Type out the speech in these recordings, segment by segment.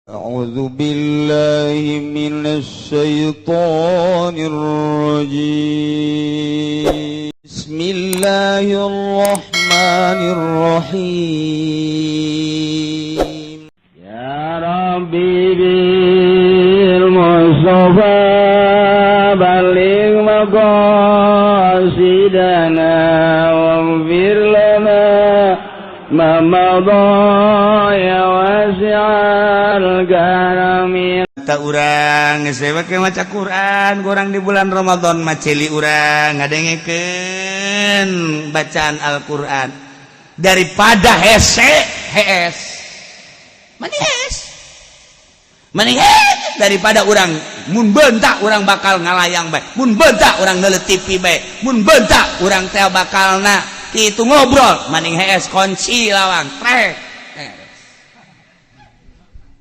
أعوذ بالله من الشيطان الرجيم بسم الله الرحمن الرحيم يا ربي بالمصطفى بلغ مقاصدنا واغفر لنا ما مضى يا واسع الكرم. Tak urang saya pakai maca Quran, kurang di bulan Ramadan maceli urang ngadengkeun bacaan Al-Qur'an daripada hees mending daripada urang mun bentak urang bakal ngalayang bae, mun bentak urang neuleut TV bae, mun bentak urang teh bakalna kitu ngobrol mending hees kunci lawang trek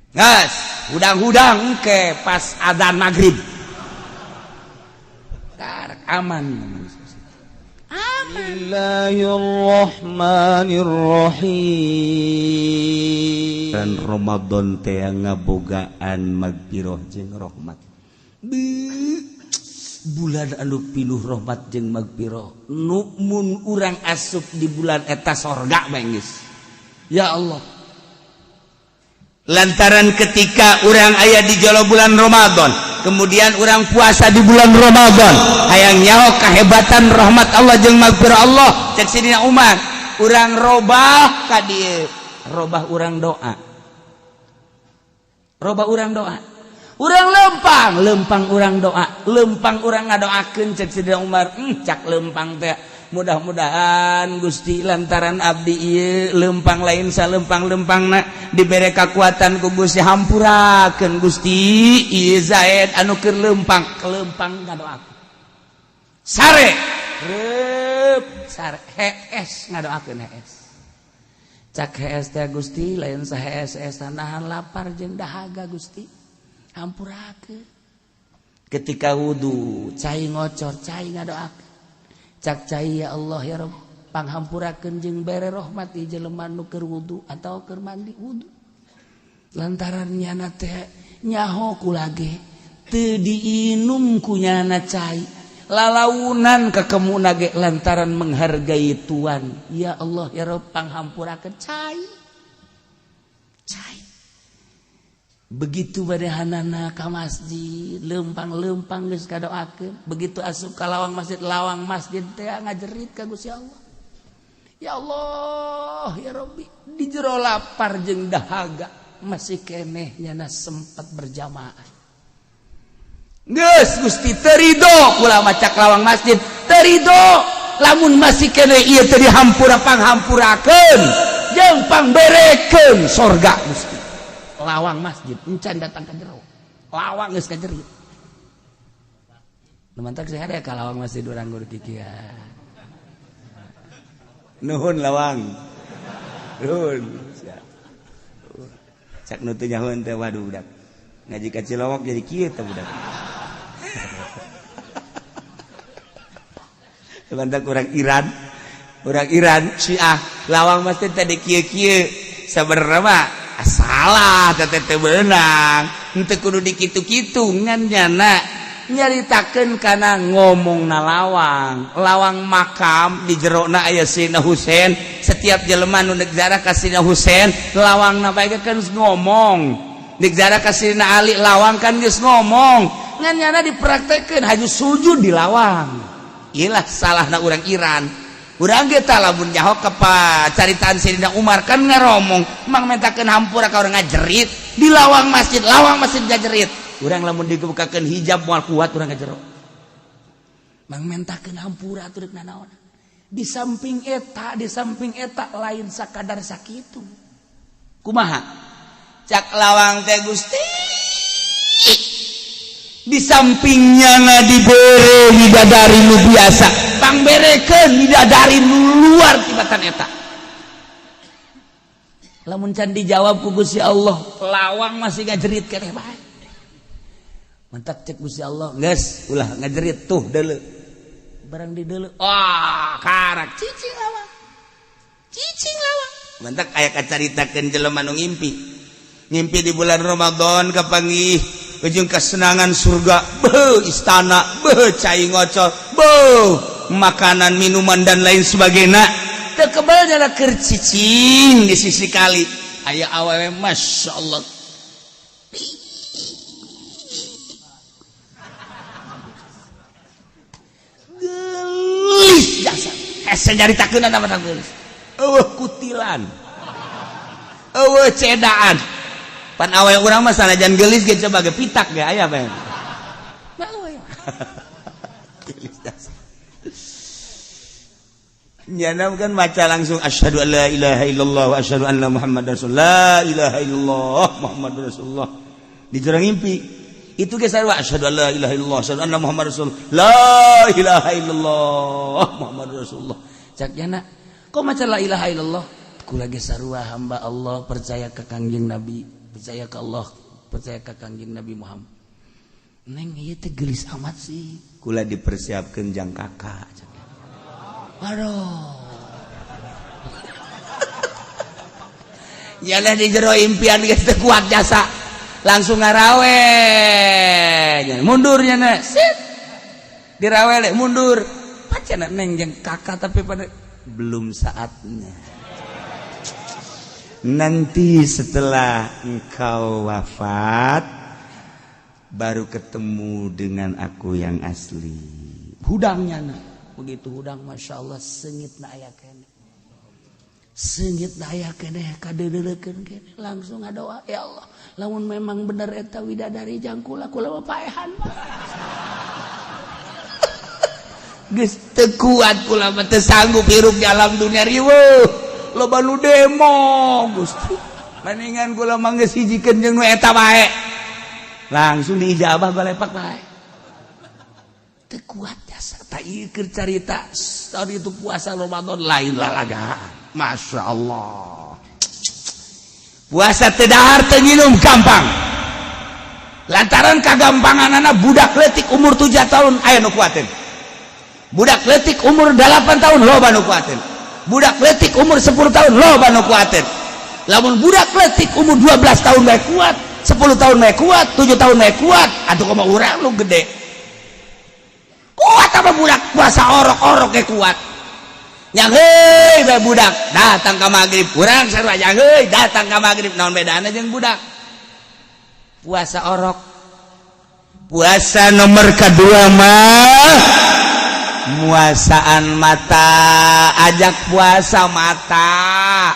gas hudang-hudang ke pas adzan maghrib aman. Bismillahirrahmanirrahim. Dan Ramadan teh ngabogaan magfirah jeung rahmat. Bulan anu pinuh rahmat jeung magfirah. Nu mun urang asup di bulan eta sorga bae geus. Ya Allah. Lantaran ketika orang aya di jolo bulan Ramadan, kemudian orang puasa di bulan Ramadan, hayang nyaho kahebatan rahmat Allah jeung magfirah Allah. Cek sidina Umar, urang robah ka dieu, robah urang doa. Robah urang doa. Urang lempang urang doa, lempang urang ngadoakeun cek sidina Umar, cak lempang teh mudah-mudahan Gusti lantaran abdi ieu lempang lain salempang-lempangna dibere kakuatan ku Gusti hampurakeun Gusti ieu Zaid anu keur lempang ngadoakeun sare hees ngadoakeun hees cak hees teh Gusti lain sahees-heesan nahan lapar jeung dahaga Gusti hampurakeun ketika wudu cai ngocor cai ngadoakeun cak cai ya Allah ya Rabb panghampurakeun jeung bere rahmat ieu jelema nu keur wudu atawa keur mandi wudu lantaran nyana teh nyaho kulage teu diinum ku nyana cai lalaunan ka kemuna ge lantaran menghargai tuan ya Allah ya Rabb panghampurakeun cai begitu badahanana ka masjid lempang-lempang geus kadoakeun begitu asup ka lawang masjid teh ngajerit ka Gusti Allah ya Allah ya Rabbi di jero lapar jeung dahaga masih keneh nyana sempat berjamaah geus Gusti teu ridho ulah macak lawang masjid teu ridho lamun masih keneh ieu teu dihampurakeun jeung pangberekeun sorga Gusti lawang masjid encan datang ka jero lawang geus kajerit nu mantak saya ada ka lawang masjid urang guru kikieu nuhun lawang nuhun cak nu teu nyahoeun teh waduh budak ngaji ka Cilowok jadi kieu teh budak mantak urang Iran Syiah lawang masjid teh di kieu-kieu sabenerna mah salah teteh beunang henteu kudu dikitu-kitu ngan nyana nyaritakeun kana ngomongna lawang makam di jerona aya Sayyidina Husein setiap jelema nu negara ka Sayyidina Husein lawangna bae kan ngomong negara ka Sayyidina Ali lawang kan geus ngomong ngan nyana dipraktekeun haju sujud di lawang iyalah salahna urang Iran urang ge tah lamun nyaho ka caritaan Sayyidina Umar kan ngaromong mang mentakeun hampura ka urang ngajerit di lawang masjid ngajerit urang lamun dibukakeun hijab moal kuat urang ngajero mang mentakeun hampura atuh deuk nanaon di samping eta lain sakadar sakitu kumaha cak lawang teh Gusti di sampingnya na dibere bidadari nu biasa pangberekeun bidadari nu luar tibatan eta lamun can dijawab ku Gusti Allah lawang masih ngajerit keneh bae mentak cek Gusti Allah geus ulah ngajerit tuh deuleu barang di deuleu karak cicing lawang mentak aya kacaritakeun jelema nu ngimpi ngimpi di bulan Ramadan kapanggih ujung kesenangan surga, istana, cai ngocor, makanan, minuman dan lain sebagainya. Teu kebal nyala keur cicing di sisi kali. Aya awewe Masya Allah. Gelis jasa. Hese nyaritakeun apa tah gelis. Eueuh kutilan. Eueuh cedaan. Pan awewe urang mah sanajan gelis ge coba ge pitak ge aya bae. Gelis jasa. Nyana kan baca langsung asyhadu an la ilaha illallah wa asyhadu anna muhammadar rasulullah. La ilaha illallah muhammadur rasulullah. Di jurang mimpi. Itu ge sarua asyhadu an la ilaha illallah asyhadu anna muhammadar rasulullah. La ilaha illallah muhammadur rasulullah. Cak nyana, kok maca la ilaha illallah? Kula ge sarua hamba Allah percaya ka Kangjeng Nabi, percaya ka Allah, percaya ka Kangjeng Nabi Muhammad. Neng ieu teh geulis amat sih. Kula dipersiapkeun jang kakak. Aduh. Yalah di jero impian geus teu kuat jasa. Langsung ngarawe. Mundur nya sit. Dirawe le mundur. Pacana neng jeung kakak tapi pada belum saatnya. Nanti setelah engkau wafat baru ketemu dengan aku yang asli. Hudangnya na. Begitu hudang Masya Allah sengit na aya kene. Sengit na aya kene kadeureuleukeun kene langsung ngadoa ya Allah lamun memang bener eta widadari jangkula kula mah paehan mah. Geus teu kuat kula mah teu sanggup hirup di alam dunia riweuh. Loba nu demo Gusti. Mendingan kula mah geus hijikeun jeung nu eta bae. Langsung diijabah balepak bae. Teu kuat jasa tak ikir carita tahun itu puasa Ramadan lain lalaga. Masya Allah puasa teu dahar teu nginum gampang lantaran kagampangan anak budak leutik umur 7 tahun aya nu kuatin, budak leutik umur 8 tahun loba nu kuatin, budak leutik umur 10 tahun loba nu kuatin. Lamun budak leutik umur 12 tahun bae kuat, 10 tahun bae kuat, 7 tahun bae kuat, atuh kumaha urang lu gede kuat apa budak puasa orok-orok ke kuat. Yang heuy bae budak datang ka magrib urang sarua yang heuy datang ka magrib naon bedana jeung budak puasa orok. Puasa nomor kedua mah muasaan mata, ajak puasa mata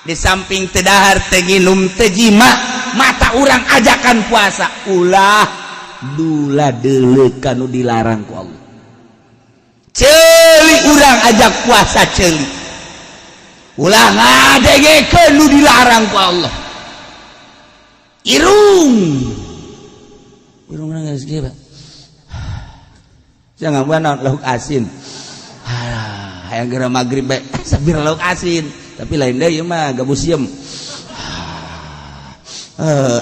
di samping teu dahar teu nginum teu jima mata urang ajakan puasa ulah dula deuleuh kanu dilarang ku Allah. Ceuli urang ajak puasa ceuli. Ulah ngadengekeun nu dilarang ku Allah. Irung geus kieu. Jangan buana lauk asin. Hayang geura magrib bae sabira lauk asin, tapi lain deui mah gabus sieum.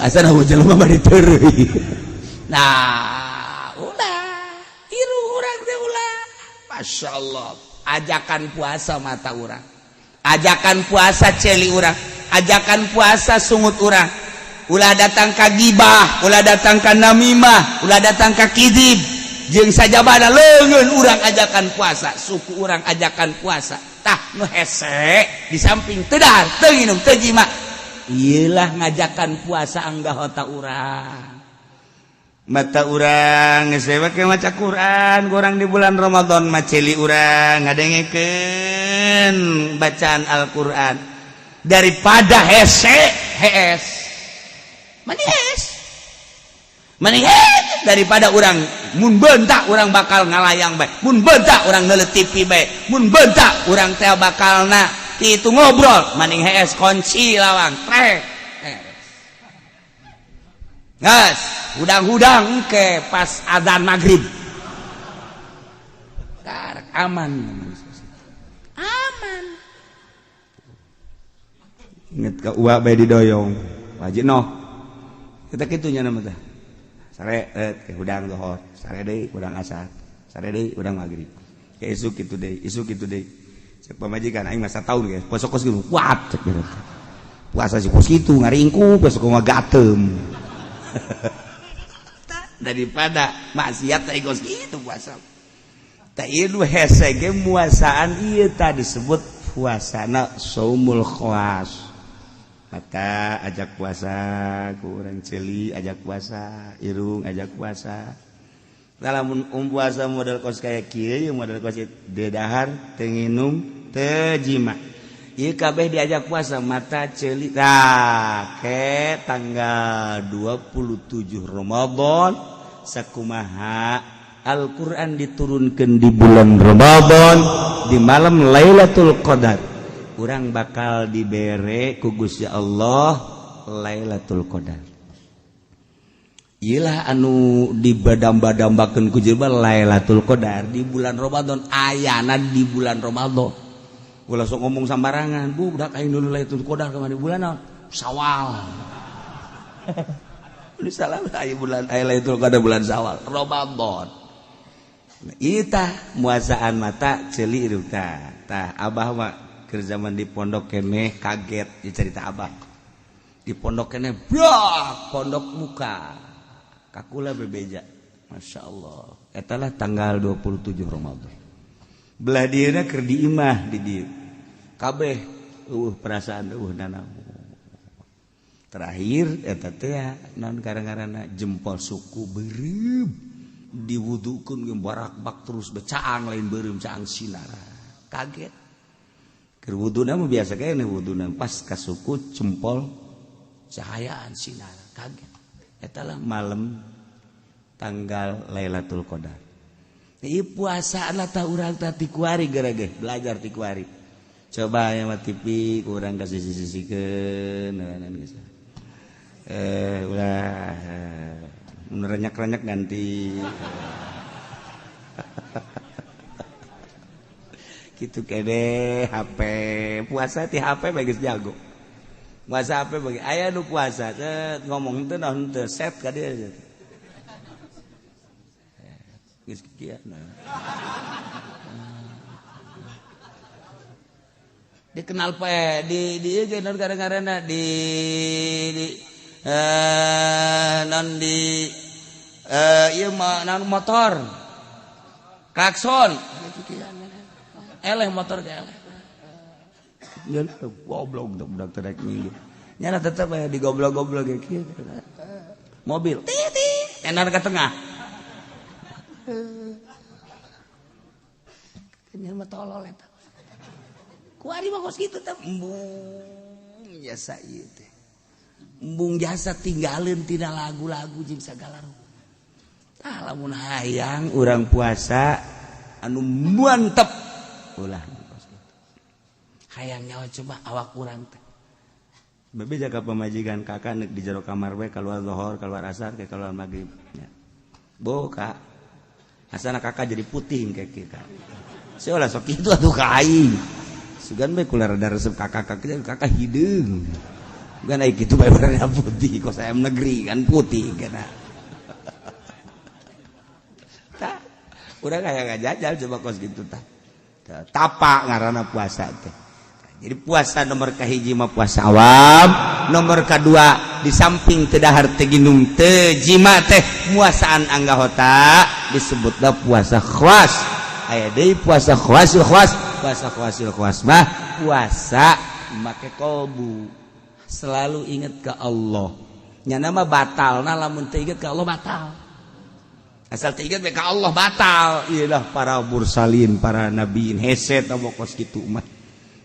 Asana hujan mah bari teureui. Nah, ulah iru urang teh ulah. Masya Allah, ajakan puasa mata urang, ajakan puasa celi urang, ajakan puasa sungut urang. Ulah datang ka gibah, ulah datang ka namimah, ulah datang ka kidib. Jeung sajabana leungeun urang ajakan puasa, suku urang ajakan puasa. Tah nu hese di samping teu dahar, teu nginum, teu jima. Ieulah ngajakan puasa anggahota urang. Mata urang geus make maca Quran, urang di bulan Ramadan maceli urang ngadengekeun bacaan Al-Qur'an daripada hees. Mending daripada urang mun beuntak urang bakal ngalayang bae, mun beuntak urang ngeuleuh TV bae, mun beuntak urang teh bakalna kitu ngobrol, mending hees kunci lawang trek. Gas, hudang-hudang ke pas adzan maghrib. Karek aman. Aman. Inget ka uwa bae didoyong. Wajib noh. Kita kitunya nama teh. Sare ke hudang zuhur, sare deui hudang asar, sare deui hudang maghrib. Ke isuk kitu deui, isuk kitu deui. Cek pamajikan aing masa tahun geus, poso kos kitu. Kuat cek bener. puasa si pos gitu ngaringku pas kok gatem daripada maksiat teh kos gitu puasa teh ieu hese ge muasaan ieu tah disebut puasana saumul khawas mata ajak puasa ku urang ceuli ajak puasa irung ajak puasa lamun puasa model kos kaya kieu model kos dedahar teu nginum teu jima ieu kabeh diajak puasa mata ceuli tah ke tanggal 27 Ramadan sakumaha Al-Qur'an diturunkeun di bulan Ramadan di malam Lailatul Qadar urang bakal dibere ku Gusti Allah Lailatul Qadar iyalah anu dibadam-badambakeun ku jelema Lailatul Qadar di bulan Ramadan ayana di bulan Ramadan ulah sok ngomong sambarangan budak aing dulu Lailatul Qadar ka di bulan naon Syawal ini salah aya bulan aya Lailatul Qadar bulan Syawal Ramadan ita muasaan mata ceuli irung tah abah mah keur zaman di pondok keneh kaget di cerita abah di pondok keneh brak pondok muka kakula bebeja masyaallah eta lah tanggal 27 Ramadan belah dieuna keur diimah di dieu kabeh perasaan nana terakhir eta teh naon garang-garana jempol suku beureum diwudukeun ge barak-bak terus becaang lain beureum caang sinar kaget keur wuduna mah biasa kene wuduna pas ka suku jempol cahayaan sinar kaget eta lah malam tanggal Lailatul Qadar ieu puasa tah urang tah ti kuari gara-gara belajar ti kuari coba aya mah TV urang kasih sisikeun geus ulah renyak-renyak ganti gitu kene HP puasa ti HP bagus jago puasa HP bagi aya nu puasa ngomong teh naon teu set ka dieu geus kieu dikenal pe di ieu ge naon gara-garana di non di ieu naon motor klakson eleh motor ge eleh ngan goblok budak teh rek nginggit nyana tetep aya di goblok-goblok ge kieu mobil titit enar ka tengah kenal mah tolol eta kuari mah kos kitu teh embung jasa ieu teh embung jasa tinggalin tina lagu-lagu jeung sagala rupa tah lamun hayang urang puasa anu mantep ulah kos kitu hayang nyawa coba awak urang teh bebe jaga pamajikan kakak neuk di jero kamar we keluar zuhur keluar asar ke keluar maghrib nya boka asana kakak jadi putih kayak kieu ka seolah sok kitu atuh ka aing sugan bae kula rada resep kakak hideung bukan aya kitu bae warna putih kos ayam negeri kan putih kana tah urang aya ngajajal coba kos kitu tah tapak ngaranna puasa teh jadi puasa nomor kahiji mah puasa awam nomor kadua di samping teu dahar teu ginum teu jima teh muasaan anggahota disebutna puasa khawas aya deui puasa khawasul khawas puasa khawasul khawas mah puasa make kolbu selalu ingat ke Allah nyana mah batalna lamun teu inget ke Allah batal asal teu inget ke Allah batal ieulah para mursalin para nabiin hese tah kos kitu mah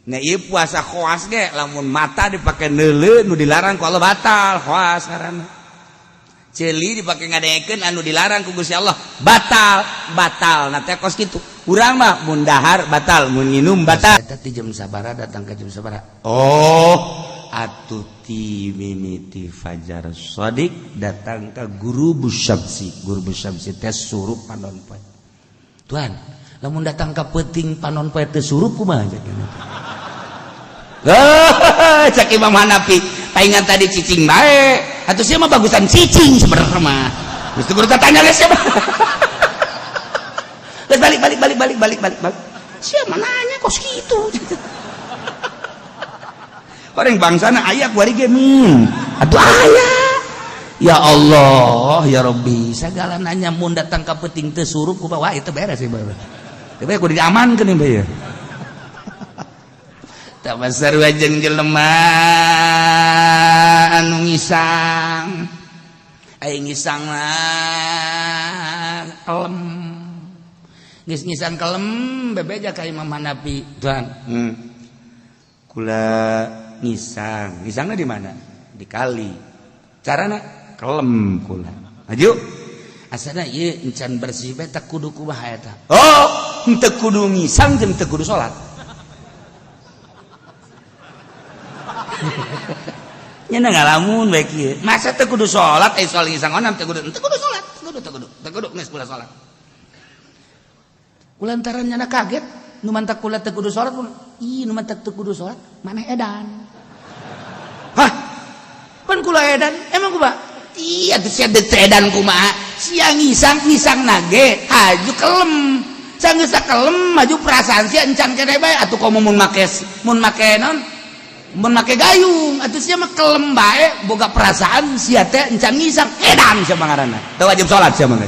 nah ieu puasa khawas ge lamun mata dipake neuleuh nu dilarang ku Allah batal khawas ngaranna ceuli dipake ngadengekeun anu dilarang ku Gusti Allah batal nah teh kos kitu urang mah mun dahar batal mun nginum batal eta ti jam sabaraha datang ka jam sabaraha oh atuh ti mimiti fajar shadiq datang ka guru busyamsi teh surup panon poe tuan lamun datang ka peuting panon poe teh surup kumaha jadinya cak Imam Hanafi taingan tadi cicing bae atuh sia mah bagusan cicing sebenarnya mah geus teu kudu tanya geus sia mah geus balik sia mah nanya kos kitu orang bangsana aya kuari gemin atuh aya ya Allah ya Rabbi segala nanya mun datang ka peuting teu surup ku wah itu beres sih bae tapi kudu diamankeun ieu bae tabasar wajeng jelema anu ngisang ai ngisang kelem ngisang kelem bebeja ka Imam Hanafi tuan kula ngisangna di mana di kali carana kelem kula maju asana ieu encan bersih bae tak kudu kumaha eta oh henteu kudu ngisang jeung teu kudu salat nya ngalamun bae kieu masa teu kudu salat ai soal ngisang onam teu kudu salat teu kudu geus kula salat kulantaran nyana kaget nu mantak kula teu kudu salat ih nu mantak teu kudu salat maneh edan hah pan kula edan emang kumaha iya teh sia teu edan kumaha sia ngisang nage haju kelem geus kelem maju perasaan sia encan keneh bae atuh komo mun make gayung atuh sia mah kelem bae boga perasaan sia teh encan ngisang edan sia ngaranna teu wajib salat sia mah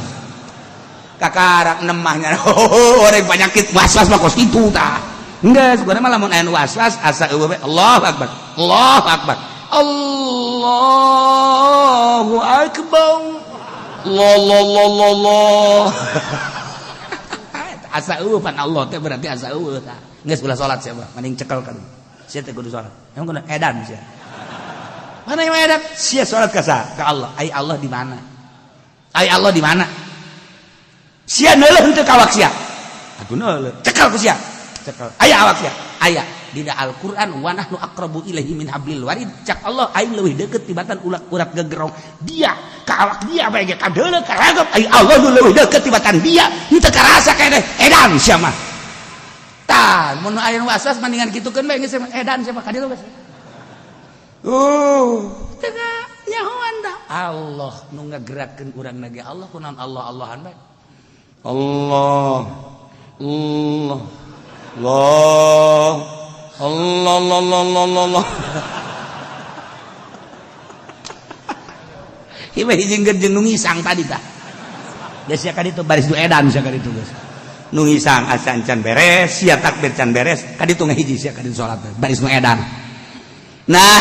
kakarak nemahnya orang penyakit waswas mah kos kitu tah enggeus sebenarnya mah lamun aya waswas asa eueuh bae Allahu akbar Allahu akbar Allahu akbar Allah asa eueuh pan Allah teh berarti asa eueuh tah geus ulah salat sia mah mending cekelkeun sia teh kudu salat emang kudu edan sia mana yang edan sia salat ka Allah ai Allah di mana ai Allah di mana sia neuleuh henteu ka awak sia atuh neuleuh cekel ku sia cekel aya awak sia aya dina Al-Qur'an wa nahnu aqrabu ilaihi min hablil warid cak Allah aing leuwih deukeut tibatan urat gegerong dia ka awak dia bae ge kadeuleuh karagap ai Allah nu leuwih deukeut tibatan dia henteu karasa keneh edan sia mah tah mun aya nu waswas mendingan kitukeun bae geus edan sia mah ka dieu geus teu nyahoan dah Allah nu ngagerakeun urang nage Allah kunaon Allah-Allahan bae Allah Allah Allah Allah ieu mah hiji jeung nu ngisang tadi tah geus sia ka ditu baris du edan sia ka ditu geus nu ngisang asa can beres sia takbir can beres ka ditu ngahiji sia ka ditu salat baris nu edan nah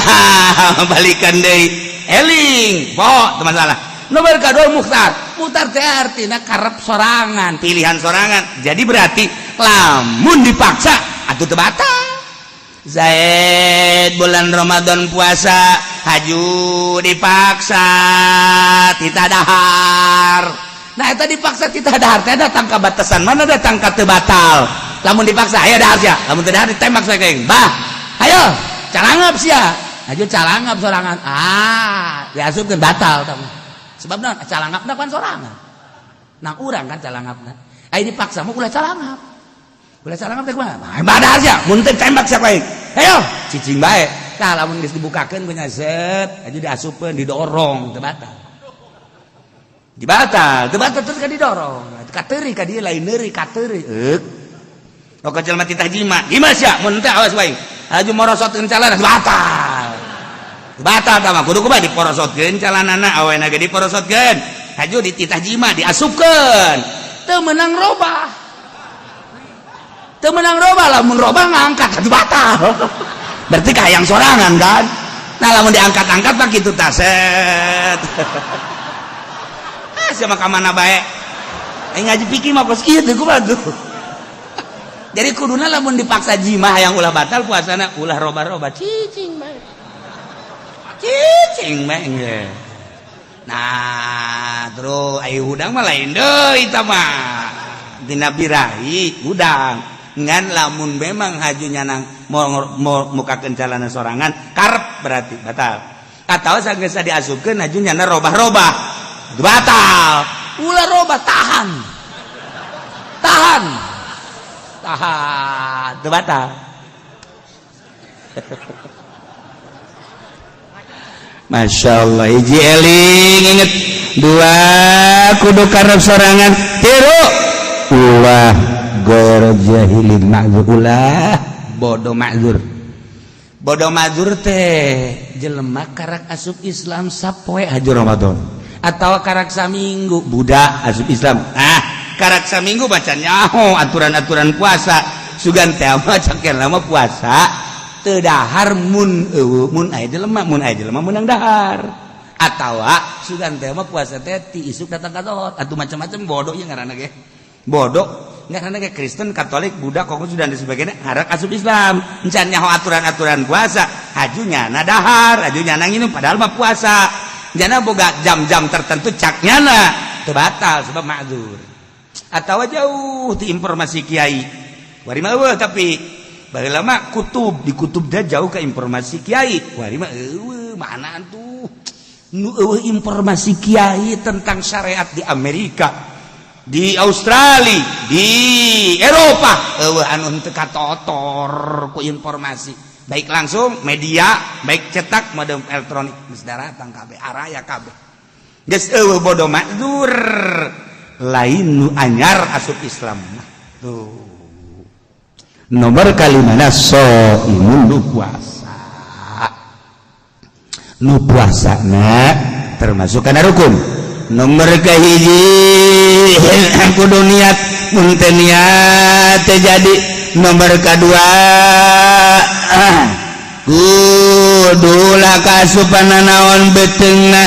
balikan deui eling po teu masalah nomor kedua mukhtar teh artina karep sorangan pilihan sorangan jadi berarti lamun dipaksa atuh teu batal Zaid bulan Ramadan puasa haju dipaksa tita dahar nah eta dipaksa tita dahar teh datang ka batasan mana datang ka teu batal lamun dipaksa aya dahar sia lamun teu dahar ditembak sae kaeng bah ayo calangap sia haju calangap sorangan diasupkeun batal tah sebab naon calangapna kan sorangan nang urang kan calangapna ai dipaksa mah ulah calangap teh kumaha badar sia mun teh tembak sia bae ayo cicing bae tah lamun geus dibukakeun ku nya set aju diasupkeun didorong teu batal terus ka didorong ka teuri ka dieu lain neuri ka teuri oh kecil mah titah jima sia mun teh awas bae aju morosotkeun calana batal tah mah kudu kumaha diporosotkeun calanana awena ge diporosotkeun haju dititah jima diasupkeun teu meunang robah lamun robah ngangkat haju batal berarti kahayang sorangan kan nah lamun diangkat-angkat mah kitu tah set sia mah ka mana bae ai ngaji fikih mah kos kieu teh kumaha tuh jadi kuduna lamun dipaksa jima hayang ulah batal puasana ulah robah-robah cicing bae nah terus ayo udang mah lain deui eta mah dina birahi udang ngan lamun memang hajunya nang mau mukakeun calana sorangan karep berarti batal atawa sageus diasupkeun hajunya na robah-robah batal ulah robah tahan teu batal Masya Allah hiji eling inget dua kudu karep sorangan tiru ulah goer jahilin ma'zur ulah bodoh ma'zur bodoh mazur teh jelema karak asup Islam sapoe haji Ramadan atau karak saminggu budak asup Islam karak saminggu baca nyaho aturan-aturan puasa sugan teh mah cakeun lama puasa teu dahar mun aya jelema menang dahar atawa sugan teh mah puasa teh ti isuk datang ka salat atuh macam-macam bodoh ya ngaranna ge bodoh ngaranna ge Kristen Katolik Buddha kok sudah dan sebagainya harak asup Islam encan nyaho aturan-aturan puasa hajunya na dahar hajunya na nginum padahal mah puasa jana boga jam-jam tertentu caknyana teu batal sebab ma'dzur atawa jauh ti informasi kiai wari mah eueuh tapi baheula mah kutub di kutub dah jauh ke informasi kiai wari mah eueuh mana tuh nu eueuh informasi kiai tentang syariat di Amerika di Australia di Eropa eueuh anu teu katotor ku informasi baik langsung media baik cetak mode elektronik geus datang kabeh araya kabeh geus eueuh bodoh ma'dzur lain nu anyar asup Islam tuh nomor kalimana imun nu puasa nu puasana termasuk kana rukun nomor kahiji kudu niat mun teu niat teh jadi nomor kadua kudu lah kasupan naon beteungna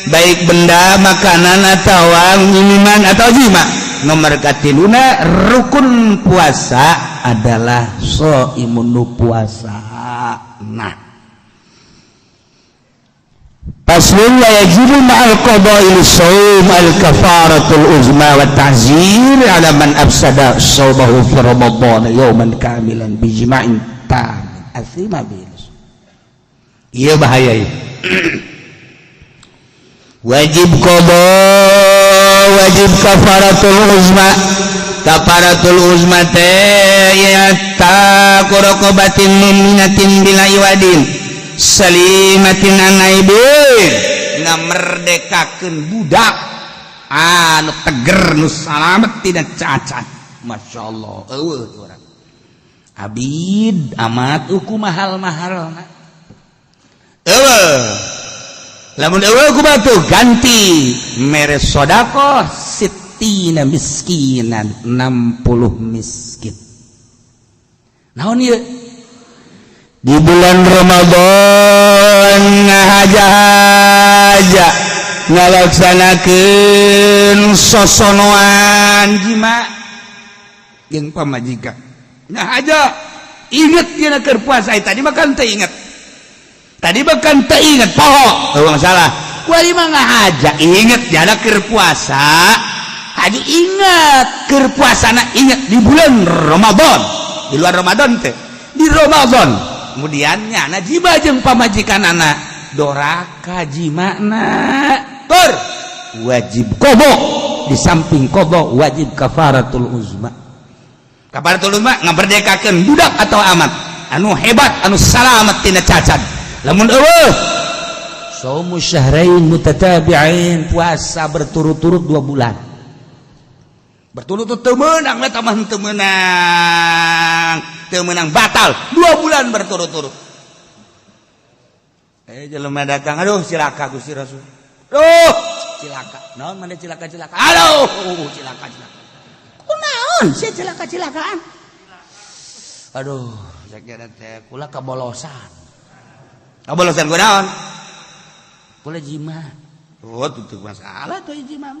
baik benda makanan atau minuman atau jima nomor katiluna rukun puasa adalah shaimun nu puasa nah Faslun la yajibu ma'al qada'il shaum al-kafaratul uzma wa ta'zir ala man afsada shaumahu fi Ramadan yawman kamilan bi jima'in tam athima bil. Iya bahaya ya. Wajib qada, wajib kafaratul uzma. Kafaratul uzma teh ya ta quraqabatin mu'minatin bila iwadin. Salimatin anaibin ngamerdekakeun budak anu teger nu salamet tidak cacat masyaallah eueuh urang abid amat uku mahal-mahalna eueuh lamun eueuh ku batu ganti mere sedekah sittina miskinan 60 miskin naon ieu di bulan Ramadan ngahaja-haja ngalaksanakeun sosonoan jima jeung pamajikan ngahaja inget dina keur puasa tadi makan teu inget poho eueuh masalah kuari mah ngahaja inget jana keur puasa adi inget keur puasana inget di bulan Ramadan di luar Ramadan teh di Ramadan kemudiannya najibah jeung pamajikan anak doraka jimana tur wajib qada di samping qada wajib kafaratul uzma ngaberdekakeun budak atau amat anu hebat anu salamet tina cacat lamun eueuh shaumu syahrain mutatabi'ain puasa berturut-turut 2 bulan berturut-turut teu meunang lah tamah teu meunang batal 2 bulan berturut-turut jelema datang aduh cilaka Gusti Rasul cilaka naon mane cilaka aduh cilaka kunaon sia cilaka-cilakaan aduh sakira teh kula kabolosan kunaon kula jima tutup masalah tuh jima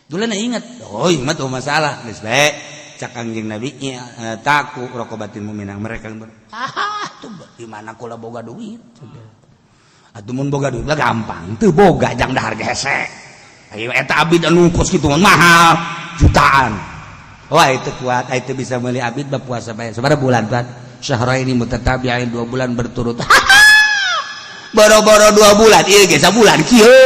dulu na ingat ingat tuh masalah geus bae cak anjing Nabi taku raqabatin mu'minah mereka tuh di mana kula boga duit atuh mun boga duit lah gampang teu boga jang dahar gesek ayo eta abid anu kos kitu mahal jutaan wah itu kuat itu bisa meuli abid ba puasa bae sabaraha bulan kan syahraini mutatabi'ain 2 bulan berturut boro-boro 2 bulan ieu ge sabulan kieu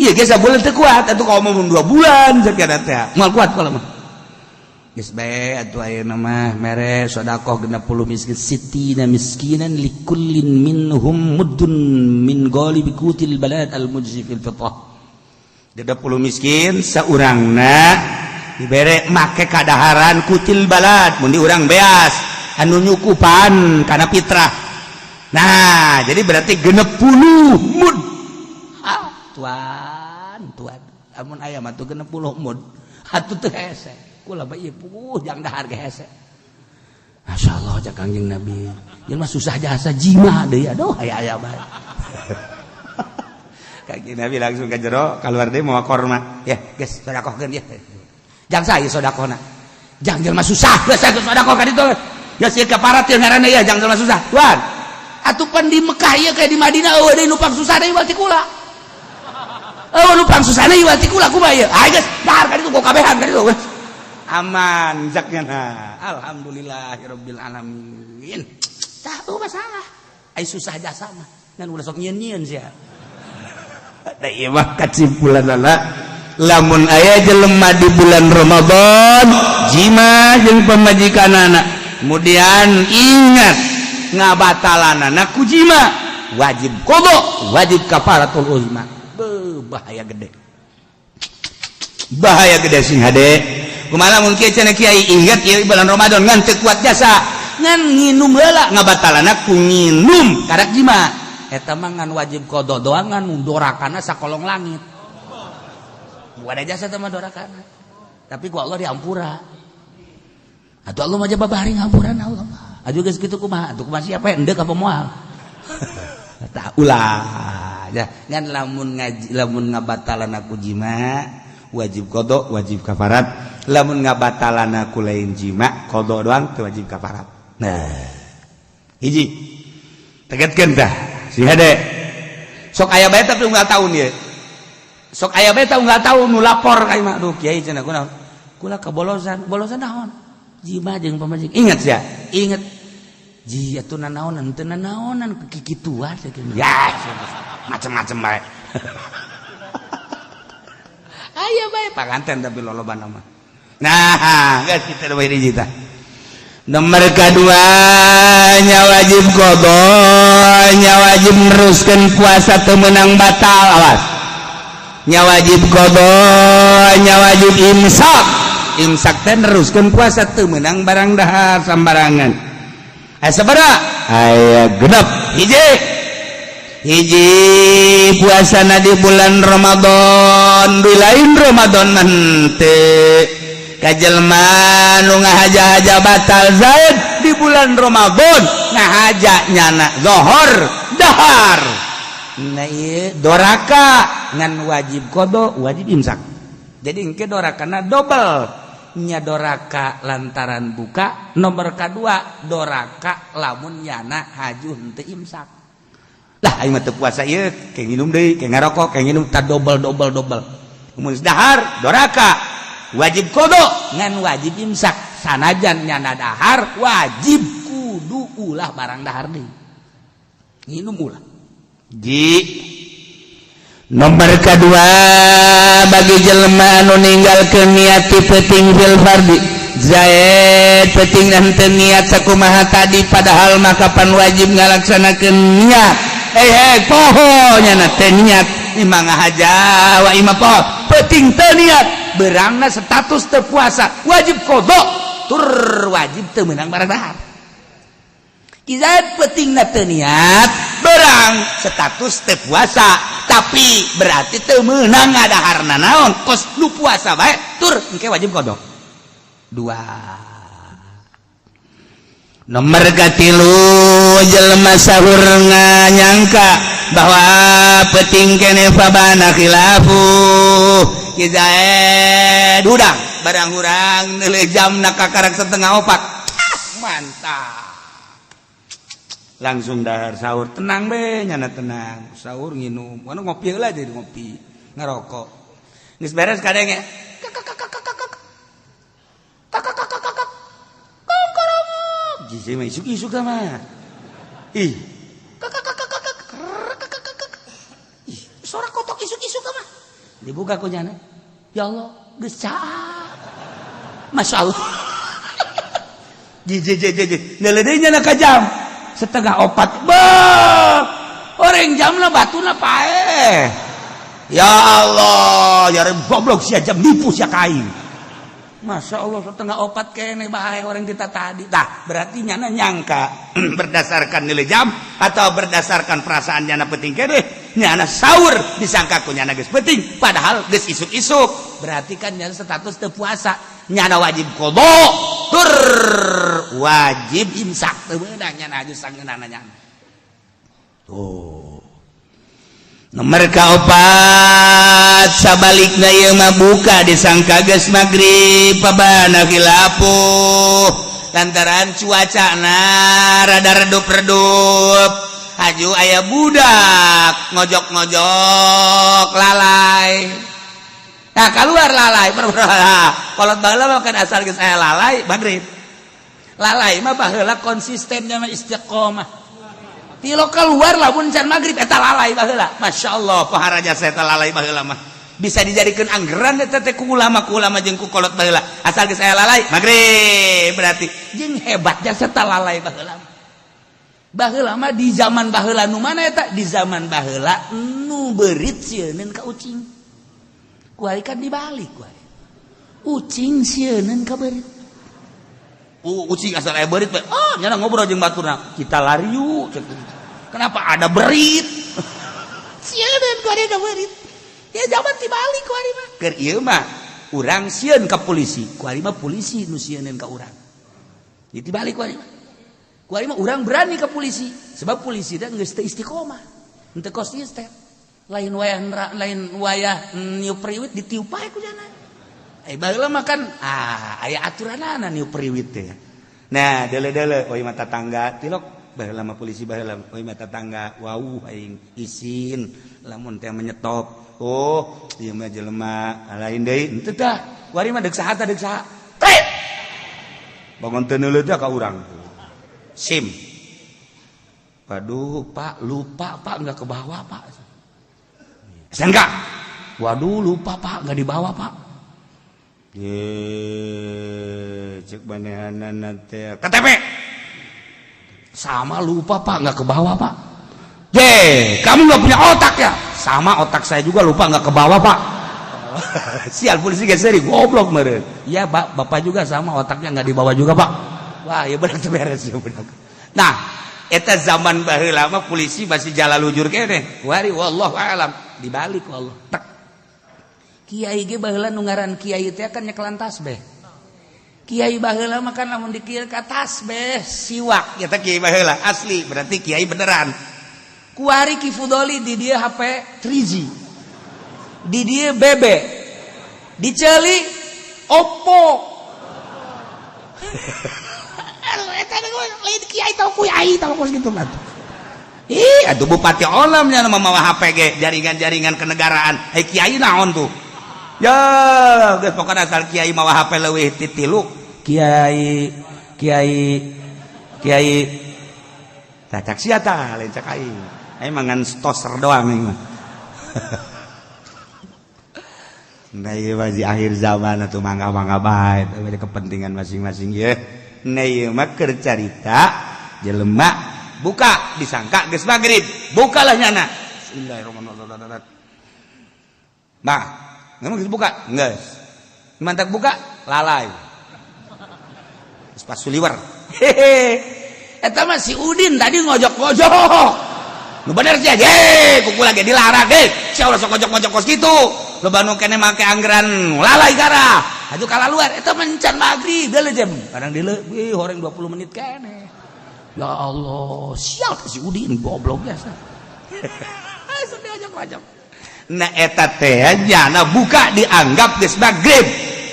iya ge sabulan teu kuat atuh kalau mau 2 bulan sakira teh moal kuat kalau mah geus bae atuh ayeuna mah mere sedekah 60 miskin sitina miskinan likullin minhum muddun min ghalibi qutil balad al mujzi fil fitrah 30 miskin saurangna dibere make kadaharan kutil balad mun di urang beas anu nyukupan karena fitrah. Nah jadi berarti 60 mud. Tuan amun aya mah tuh 60 mud atuh teu hese kula mah ieu jang dahar ge hese. Masyaallah cak Kangjeng Nabi jelema susah jasa jima deui aduh aya bae. Kangjeng Nabi langsung ka jero keluar deui mau korma ya geus sedekahkeun ya jang saya sedekahna jang jelema susah geus saya sedekah ka ditu ya sieun kaparat teu ngaranna ya jang jelema susah tuan atuh pan di Mekah ieu kayak di Madinah eueuh deui numpang susah deui wati kula numpang susah deui wati kula kumaha ieu ah geus dahar ka ditu kok kabehan ka ditu aman zaknya alhamdulillahirabbil alamin tah tuh masalah ai susah jasa mah ngan ulah sok nyieun-nyieun sia da ieu mah kesimpulanna lamun aya jelema di bulan Ramadan jima jeung pamajikanana kemudian ingat ngabatalanana ku jima wajib qada wajib kafaratul uzma bahaya gede sing hade kumaha mun kieu cenah kiai ingat ieu bulan Ramadan ngan teu kuat jasa ngan nginum heula ngabatalana ku nginum karak jima eta mah ngan wajib qada doang ngan dorakana sakolong langit buat jasa teh mah dorakana tapi ku Allah diampura atuh Allah mah jaba bari ngampuran Allah aju geus kitu kumaha atuh kumaha siapa endeu ka pemoal tah ulah ya ngan lamun ngabatalana ku jima wajib qada wajib kafarat lamun ngabatalana ku lain jima qada doang teu wajib kafarat. Nah hiji tegaskeun tah si hade sok aya bae tapi unggal taun ieu sok aya bae tah unggal taun nu lapor ka imah aduh kiai cenah kunaon kula kabolosan naon jima jeung pamajikan ingat sia ingat ji atuh nanaonan teu nanaonan kikituan ya macem-macem bae aya bae panganten tapi lolobana mah nah geus kitu bae hiji tah nomor kadua nya wajib qada nya wajib neruskeun puasa teu meunang batal awas nya wajib qada nya wajib imsak teh neruskeun puasa teu meunang barang dahar sambarangan sabaraha aya genep hiji puasana di bulan Ramadan di lain Ramadan henteu kajelma nu ngahaja-haja batal zaid di bulan Ramadan ngahaja nyana zuhur dahar nah ieu doraka ngan wajib qada wajib imsak jadi engke dorakana double nya doraka lantaran buka nomor kadua doraka lamun nyana haju henteu imsak lah aing mah teu puasa ieu kayak nginum deui kayak ngarokok kayak nginum tak double mun dahar doraka wajib qada ngan wajib imsak sanajan nyana dahar wajib kudu ulah barang dahar deui nginum ulah nomor kedua bagi jelema anu ninggalkeun niat ti peuting fil fardi zaid peuting dan teu niat sakumaha tadi padahal mah kapan wajib ngalaksanakeun niat poho nyana teu niat imah ngahaja wa imah poho peuting teu niat berangna status teu puasa wajib qada tur wajib teu meunang barang dahar Zaid peutingna teu niat berang status teu puasa tapi berarti teu meunang ngadaharna naon kos nu puasa bae tur engke wajib qada. 2 nomor katilu jelema sahur nganyangka bahwa peuting keneh fabana khilafu Zaid udang barang urang neuleuh jamna kakarak 3:30 mantap langsung dahar sahur tenang be nyana tenang sahur nginum mana ngopi heula jadi ngopi ngerokok geus beres kadang ya jisi mah isuk-isuk mah ih suara kotok isuk-isuk mah dibuka ku nyana ya Allah geus caa masyaallah jiji neuleuh nyana ka jam 3:30 orang jamna batuna pae ya Allah ya goblok sia jam nipu sia kain Masya Allah setengah opat kene bahaya orang kita tadi. Tah berarti nyana nyangka berdasarkan nilai jam atau berdasarkan perasaan nyana penting kene nyana sahur disangka ku nyana geus penting padahal geus isuk-isuk. Berarti kan nyana status teu puasa. Nyana wajib qada tur wajib imsak teu beunang nyana aju sangeunana nyana. Tuh. Nomor kaopat sabalikna ieu mah buka disangka geus magrib pabana khilafuh lantaran cuacana rada redup-redup aju aya budak ngojok-ngojok lalai. Nah keluar lalai kolot baheula mah kan asal geus aya lalai magrib. Lalai mah baheula konsisten nya istiqomah. Tilo keluar lamun can magrib eta lalai baheula. Masyaallah paharaja saya eta lalai baheula mah. Bisa dijadikeun anggeran eta teh ku ulama jeung ku kolot baheula. Asal geus aya lalai magrib berarti jeung hebatnya eta lalai baheula. Baheula mah di zaman baheula nu mana eta? Di zaman baheula nu beurit sieunneun ka ucing. Kuari kan dibalik kuari. Ucing sieunneun ka beurit. Ucing asal aya beurit nyana ngobrol jeung baturna. Kita lari yuk. Kenapa ada berit? Sieun kuari ada berit. Ya zaman tibalik kuari mah. Keur ieu mah urang sieun ka polisi, kuari mah polisi nu sieunneun ka urang. Jadi tibalik kuari mah. Kuari mah urang berani ka polisi, sebab polisi teh geus teu istiqomah. Henteu konsisten. Lain wayah niup priwit ditiup pae ku jana. Baheula mah kan aya aturanana niup priwit teh. Nah, deule-deule oi mah tatangga tilok baheula mah polisi baheula oi mah tatangga wau aing izin lamun teh menyetop. Oh, ieu mah jelema lain deui henteu tah. Kuari mah deuk saha tah deuk saha. Tret. Bangun teu neuleut ka urang. SIM. Waduh, Pak, lupa Pak enggak ke bawah, Pak. SNK. Waduh, lupa Pak, enggak dibawa, Pak. Cek manehanana teh KTP. Sama lupa Pak, nggak ke bawah Pak. Kamu nggak punya otak ya? Sama otak saya juga lupa nggak ke bawah Pak. Sial polisi geser goblok meureun. Iya Pak, Bapak juga sama otaknya nggak dibawa juga Pak. Wah, ya benar beres ya benar. Nah, eta zaman baheula mah polisi masih jalalujur keneh. Wari wallahu a'lam dibalik wallah. Tak. Kiai ge baheula nu ngaran kiai teh kan nyekelan tasbih. Kiai baheula mah kan lamun dikir ka tasbih siwak eta kiai baheula asli berarti kiai beneran. Kuari Ki Fudoli di dia HP 3G. Di dia BB. Diceli Oppo. Eta lain kiai tau kiai tau gitu mah. Atuh bupati olam nya mamawa HP ge jaringan-jaringan kenegaraan. Hei kiai naon tuh? Ya, geus pokona asal kiai mawa HP leuwih ti 3. Kiai cacak sia tah lain cak aing. Aing mangan toaster doang aing mah. Nah, ieu mah di akhir zaman atuh mangga-mangga bae teh kepentingan masing-masing ye. Nah, ieu mah keur carita jelema buka disangka geus magrib. Bukalah nyana. Bismillahirrahmanirrahim. Nah, memang kita buka? Enggak. Mantak buka? Lalai. Pas suliwer. Eta mah si Udin tadi ngojok-ngojok. Nu bener sia, kuku lagi dilarang, sia ulah sok ngojok-ngojok kos kitu. Loba nu kene make anggeran lalai gara. Atuh kalaluar eta mencan magrib deuleu jam. Kadang deuleu horeng 20 menit kene. Ya Allah, sial si Udin goblok biasa. Asa diajak-ajak. Nah eta teh nyana buka dianggap geus magrib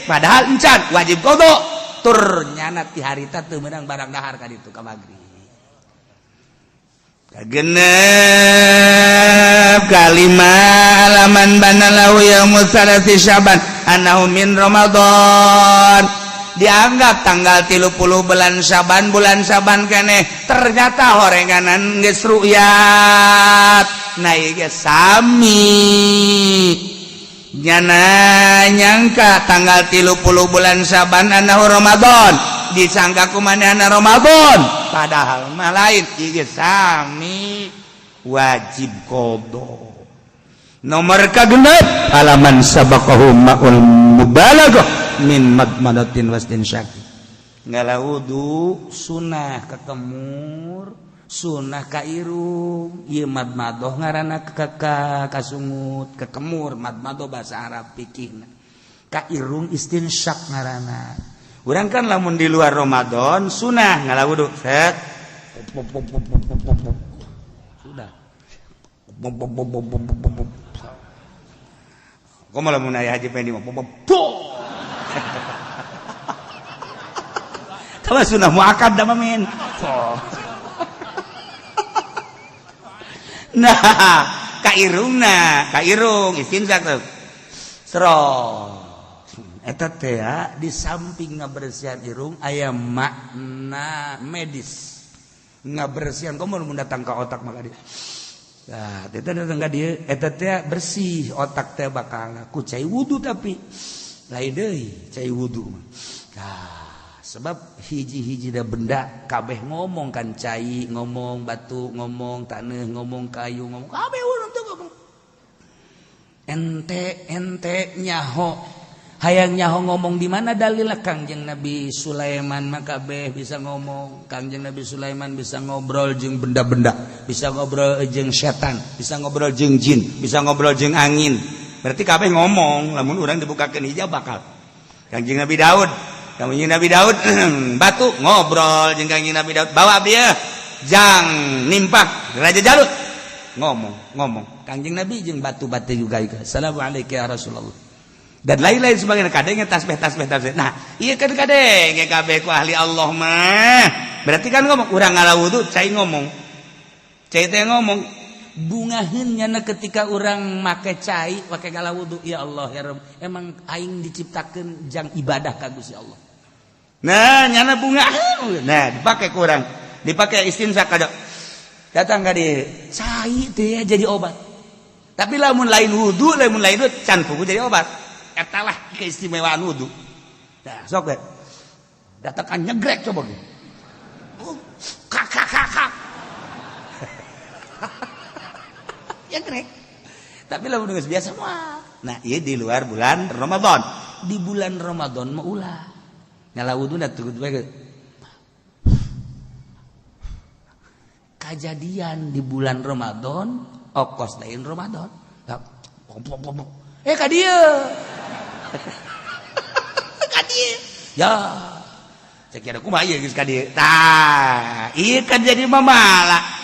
padahal encan wajib qada tur nyana ti harita teu meunang barang dahar ka ditu ka magrib. Kagenep kalimah alaman banalahu yaumul salasi Syaban annahu min Ramadan. Dianggap tanggal 30 bulan Syaban keneh ternyata horenganan geus ru'yat. Nah ieu sami nyana nyangka tanggal 30 bulan Syaban annahu Ramadan disangka kumanehna Ramadan padahal mah lain ieu sami wajib qada. Nomor kagenep halaman sabaqahu ma'ul mubalaghah min madmadatin wastinsyak. Ngalawudu sunnah ka kemur, sunnah ka irung, ieu madmadah ngaranna ka kasungut, ka kemur madmadah bahasa Arab fikihna. Ka irung istinsyak ngaranna. Urang kan lamun di luar Ramadan sunnah ngalawudu set. Sudah. Kok malah mun aya haji pendi mah. Kalau sunnah muakkad da mamin. Nah, ka irung istinsak tuh. Serong. Eta teh di samping ngabersihan irung aya makna medis. Ngabersihan komo mun datang ka otak maka dia. Nah, eta datang ka dieu eta teh bersih otak teh bakal ku cai wudu tapi lain deui cai wudu. Nah, sebab hiji-hiji da benda kabeh ngomong kan cai, ngomong batu, ngomong taneuh, ngomong kayu, ngomong kabeh urang teh ngomong. Ente nyaho hayang nyaho ngomong di mana dalil Kangjeng Nabi Sulaiman maka bisa ngomong. Kangjeng Nabi Sulaiman bisa ngobrol jeung benda-benda, bisa ngobrol jeung setan, bisa ngobrol jeung jin, bisa ngobrol jeung angin. Berarti kabeh ngomong, lamun urang dibukakeun hijab bakal. Kangjeng Nabi Daud batu ngobrol jeung Kangjeng Nabi Daud, bawa dia jang nimpah Raja Jalut ngomong. Kangjeng Nabi jeung batu-batu juga. Assalamualaikum ya Rasulullah. Dan lain-lain sebagainya kadenge tasbih. Nah, iya kan kadenge kabeh ku ahli Allah mah. Berarti kan ngomong urang ngalawudu cai ngomong. Cai teh ngomong bungaheun nyana ketika urang make cai make ngalawudu ya Allah ya Rabb. Emang aing diciptakeun jang ibadah ka Gusti Allah. Nah, nyana bungaheun. Nah, dipake ku urang. Dipake istinsak kada. Datang ka dieu cai teh jadi obat. Tapi lamun lain wudu, lamun lain can pugu jadi obat. Etalah keistimewaan wudu. Nah, sok deh. Datangkan nyegrek coba. Kak. Nyegrek. Tapi lah udah biasa mah. Nah, iya di luar bulan Ramadan. Di bulan Ramadan mah ulah. Nyala wudu na tuh kejadian di bulan Ramadan, okos lain Ramadan. Ka dieu. Ka dieu. Ya. Cek kira kumaha ieu geus ka dieu. Tah, ieu kan jadi mamala.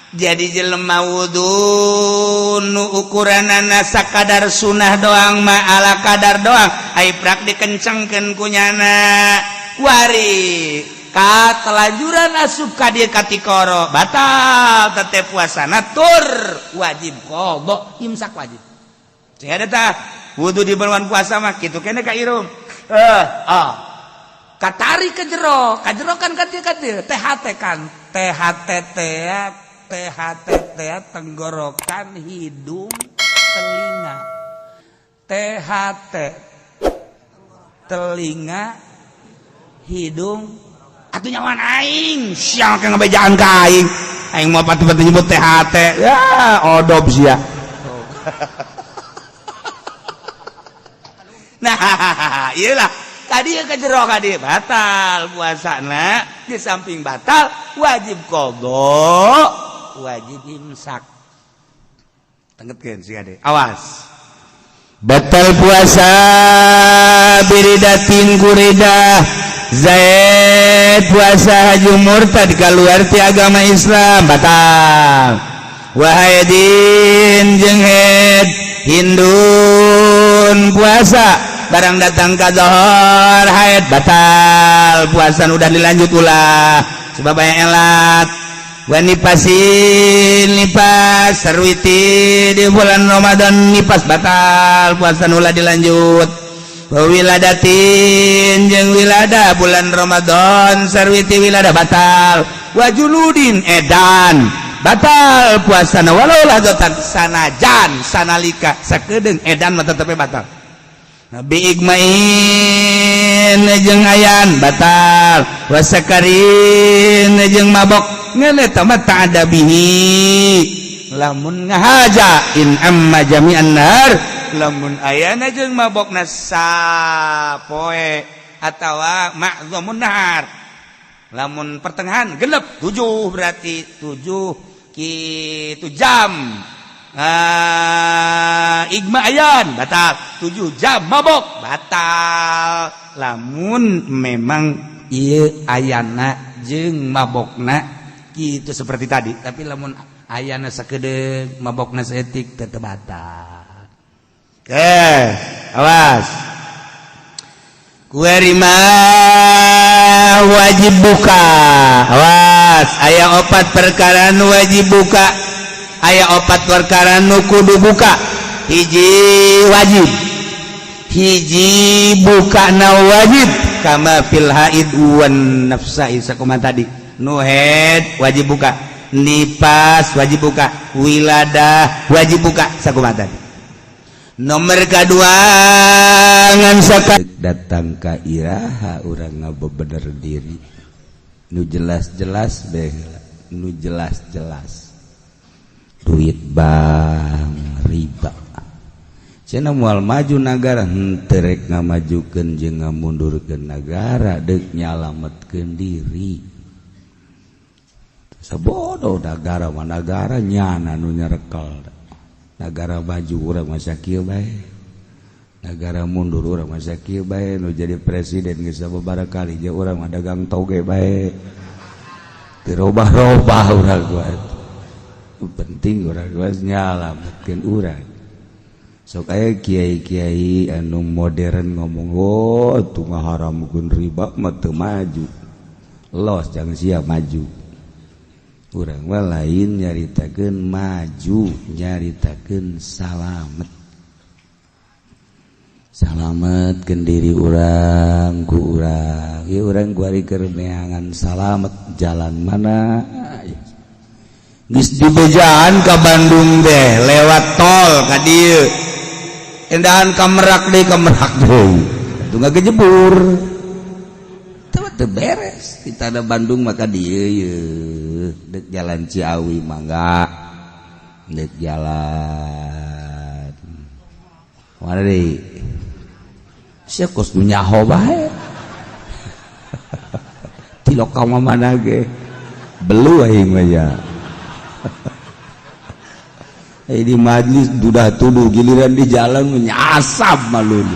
Jadi jelema wudu nu ukuranana sakadar sunah doang mah ala kadar doang. Ai prak dikencengkeun ku nyana. Wari ka telanjuran asup ka dieu katikoro batal tetep puasana tur wajib qada imsak wajib. Cek ada tah wudu di bulan puasa mah kitu kene ka irung. Katari ke jero kan katil THT kan. THT tenggorokan hidung telinga. THT telinga hidung atuh nyawan aing siang ke ngabejaan ka aing mau patu-patu nyebut THT ya odob sia. Nah, iyalah tadi ke jero kadi batal puasana, di samping batal wajib qada, wajib imsak. Tengetkeun si Ade. Awas. Batal puasa biridatin kurida Zaid puasa haji murtad keluar ti agama Islam batal. Wahidin jeung Hindun puasa barang datang ka zuhur haid batal puasa udah dilanjut ulah sebab aya elat nipas sarwiti di bulan Ramadan nipas batal puasa ulah dilanjut wiladatin jeung wilada bulan Ramadan sarwiti wilada batal wajuludin edan batal puasana walau lagotan sanajan sanalika sakedeung edan mah tetep batal. Nabi igmain jeung ayan batal wasakarin jeung mabok ngene tah mah ta'ada bihi lamun ngahaja in amma jami'an nahar lamun ayana jeung mabokna sapoe atawa ma'dhamun nahar. Lamun pertengahan genep 7 berarti 7 kitu jam. Igma ayan batal 7 jam mabok batal. Lamun memang ieu ayana jeung mabokna kitu seperti tadi, tapi lamun ayana sakedeung mabokna saeutik tetep batal. Awas. Kuarima wajib buka. Awas, aya 4 perkara nu wajib buka. Aya 4 perkara nu kudu buka. Hiji wajib. Hiji buka na wajib kama fil haid wan nafsai sakumaha tadi. Nu haid wajib buka. Nipas wajib buka. Wiladah wajib buka sakumaha tadi. Nomor kedua ngan sakat datang ka iraha urang ngabebener diri nu jelas-jelas bae nu jelas-jelas duit bang riba cenah moal maju negara henteu rek ngamajukeun jeung ngamundurkeun negara deuk nyalametkeun diri sabodoh negara mah negara nyana nu nyarekel. Negara maju urang masa kieu bae. Negara mundur urang masa kieu bae. Nu jadi presiden geus sababaraha kali jeung urang mah dagang toge bae. Dirobah-robah urang gua. Penting urang gua nyalametkeun urang. Sok aya kiai-kiai anu modern ngomong, "Oh, tu ngaharamkeun riba mah teu maju." Los jangan sia maju. Urang mah lain nyaritakeun maju, nyaritakeun salametkeun diri urang ku urang. Ieu urang kuari keur neangan salamet jalan mana? Geus dibejaan ka Bandung deh, lewat tol ka dieu. Endahan ka Merak deui, ka Merak deui. Atuh ngagejebur. Teu beres. Kita ada Bandung maka dieu ye. Dek jalan Ciawi mangga. Dek jalan mana deui? Sia kos nu nyaho bae. Ti lokal mah mana ge? Belu aing mah ya. Di majlis dudah tuduh giliran di jalan nyasab malun.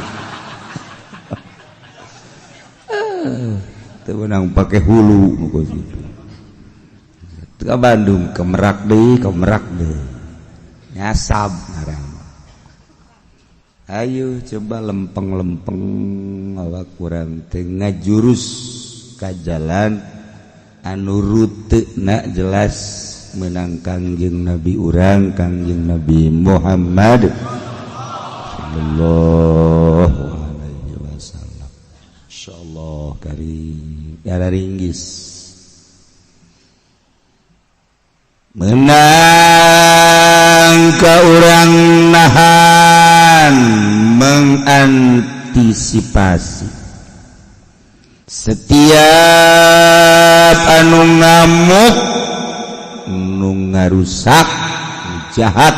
Teu menang pake hulu muka situ. Ke Bandung, ke Merak deui, nyasab ngarang. Ayo coba lempeng-lempeng awak urang teh ngajurus ka jalan anu ruteuna jelas meunang Kangjeng Nabi urang, Kangjeng Nabi Muhammad sallallahu alaihi wasallam. Insyaallah karim ya ringgis. Menang ka urang nahan mengantisipasi setiap anu ngamuk nu ngarusak jahat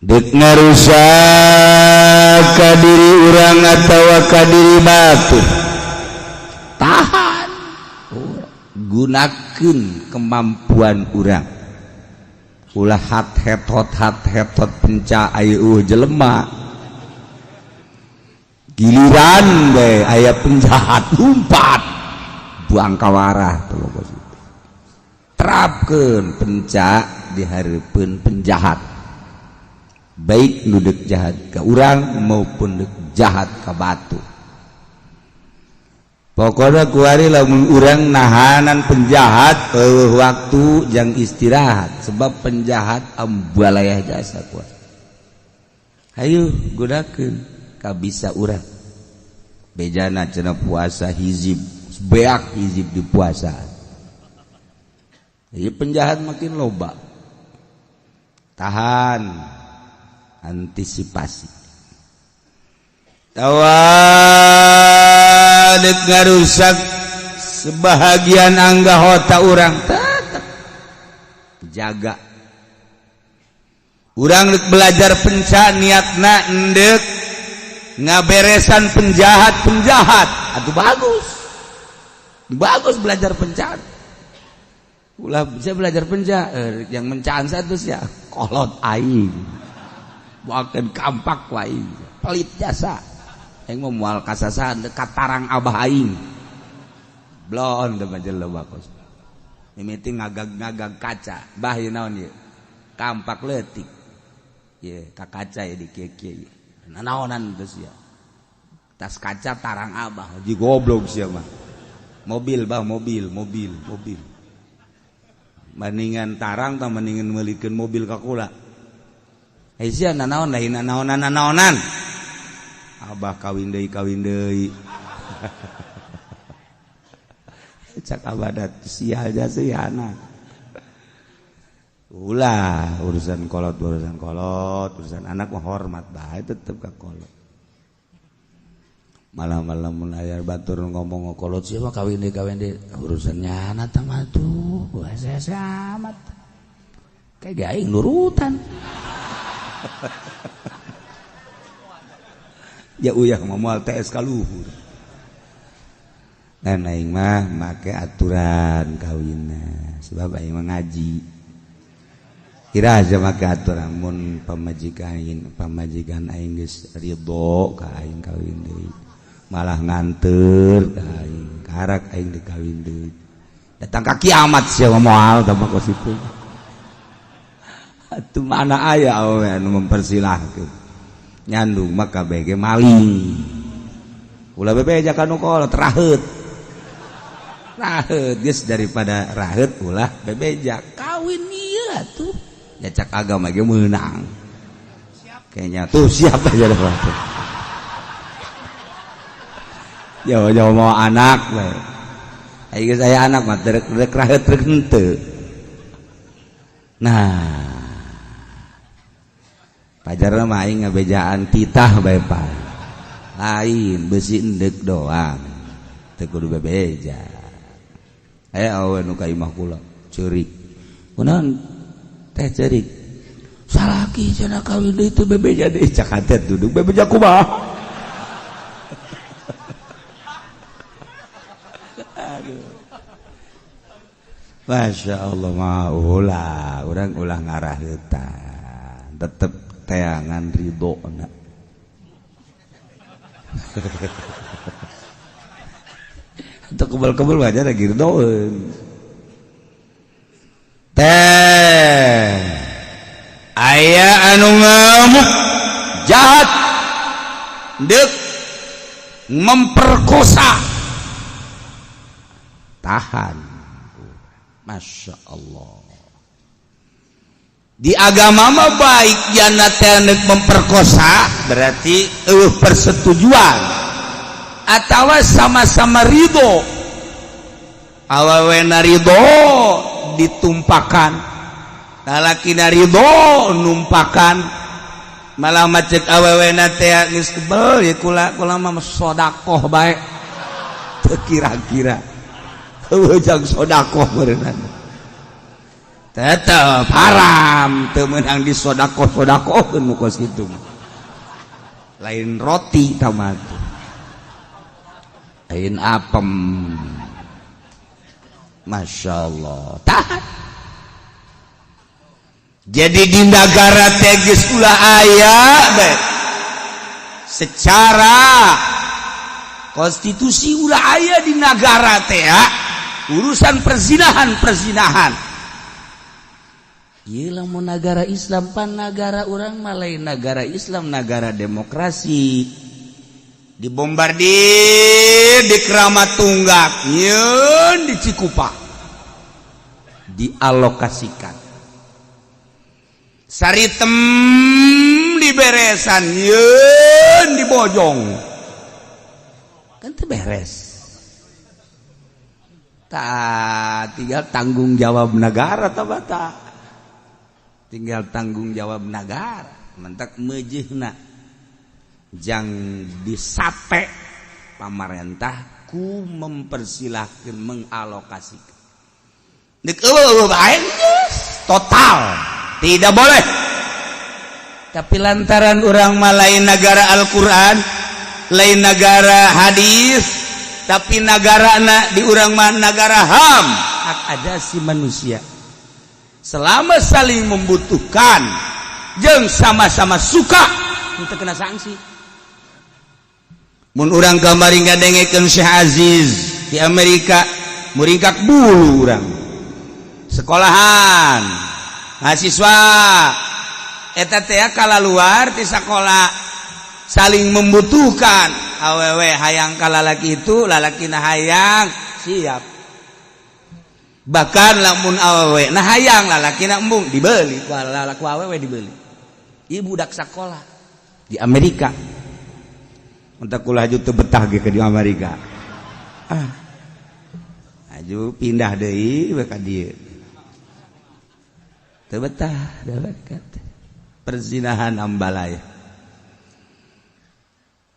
dek ngarusak ka diri urang atawa ka diri batur tahan gunakeun kemampuan urang ulah hat-hetot penca aya jelema giliran we aya penjahat umpat buang kawarah terapkeun penca di hareupeun penjahat baik nu deuk jahat ka urang maupun deuk jahat ka batu. Pokoknya kuari lamun urang nahanan penjahat waktu jang istirahat sebab penjahat ambalayah jasa kuat. Hayu gunakeun ka bisa urang. Bejana cenah puasa hizib beak hizib di puasa. Ieu penjahat makin loba. Tahan antisipasi. Tawadek ngarusak sebahagian anggota orang tetap jaga urang rek belajar penca niatna endek ngaberesan penjahat atuh bagus belajar penca. Ulah bisa belajar penca yang mencaan satu ya kolot aing buakeun kampak wae pelit jasa aing mau moal kasasan dekat tarang abah aing blon teu majeul bagus mimiti ngagag kaca bah ieu naon ieu kampak leutik ye ka kaca ya di kieu-kieu nanaonan teh sia tas kaca tarang abah ji goblok sia mah mobil bandingan tarang tah mendingan meulikeun mobil ka kula sia nanaon lain nanaonan abah kawin deui cak abadat sia aja sih anak ulah urusan kolot urusan anak mah hormat bae tetep ka kolot malam-malam mun aya batur ngomong kolot sia mah kawin deui urusannya anak tah mah tuh saya amat kayak aing nurutan ya uyah moal TS ka luhur dan aing mah make aturan kawinna sebab aing mah ngaji kira aja make aturan mun pamajikan aing geus ridho ka aing kawin deui malah nganteur ka aing karak aing dikawin deui datang ka kiamat sia moal tah kos itu atuh mana aya we anu mempersilahkeun nyandung mah kabeh ge maling ulah bebeja kanu kolot raheut geus daripada raheut ulah bebeja kawin ieu atuh ya cak agama ge meunang kayaknya tuh siap aja dah tuh jauh-jauh mau anak we aing geus aya anak mah rek raheut rek henteu nah pajarna mah aing ngabejaan titah bae pae lain besi endek doang teu kudu bebeja aya awewe nu ka imah kula ceurik kunaon teh ceurik salaki cenah kawin deui teu bebeja deui cak atet duduk bebeja kumaha aduh Masya Allah mah urang ulah ngarah heutan tetep teangan ridho na untuk kebal-kebal wajar lagi ridoeun teh aya anu ngamuk jahat deuk memperkosa tahan Masya Allah di agama mah baik yana teh memperkosa berarti persetujuan atawa sama-sama ridho awawena ridho ditumpakan lalakina ridho numpakan malah macet awawena teh geus kebel ya kula mah sedekah bae teu kira-kira jeung sedekah beunang tetep haram teu meunang disodakoh-sodakohkeun nu kos kitu lain roti tamat lain apem Masya Allah tahan jadi di negara teh geus ulah aya bae secara konstitusi ulah aya di negara teh urusan perzinahan ieu lamun negara Islam pan negara urang mah lain negara Islam negara demokrasi dibombardir di Keramat Tunggak nyeun di Cikupa dialokasikan saritem di Beresan nyeun di Bojong kan teu beres tinggal tanggung jawab negara tabata tinggal tanggung jawab negara mentak meujeuhna jang disape pamarentah ku mempersilahkeun mengalokasikan deuk eueuh bae total tidak boleh tapi lantaran orang mah lain negara Al-Quran, lain negara hadis, tapi negarana di urang mah negara HAM, hak asasi manusia. Selama saling membutuhkan jeung sama-sama suka teu kena sanksi. Mun urang kamari ngadengekeun Syekh Aziz di Amerika muringkak bulu urang. Sekolahan mahasiswa eta teh kalaluar ti sakola saling membutuhkan, awewe hayang ka lalaki itu, lalakina hayang siap. Bahkan lamun awewe nah hayang lalakina embung dibeli ku lalaki awewe dibeli. Ieu budak sakola di Amerika. Untuk kulah aju teu betah ge di Amerika. Aju pindah deui ka dieu. Teu betah da berkat. Perzinahan ambalaya.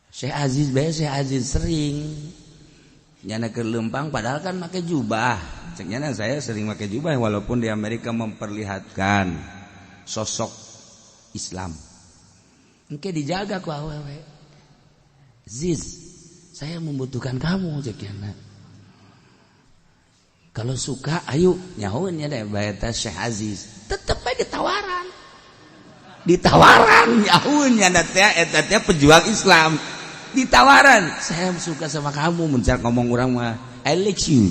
Syekh Aziz Syekh Aziz sering nyana ke lempang padahal kan make jubah. Ceknya saya sering pakai jubah walaupun di Amerika memperlihatkan sosok Islam. Engke dijaga ku awewe. Ziz, saya membutuhkan kamu ceknya. Kalau suka ayo nyahoeun nya deh baeta Syekh Aziz. Tetep aja tawaran. Ditawaran nyahoeun nya eta teh pejuang Islam. Ditawaran, saya suka sama kamu, mencari ngomong orang mah I like you.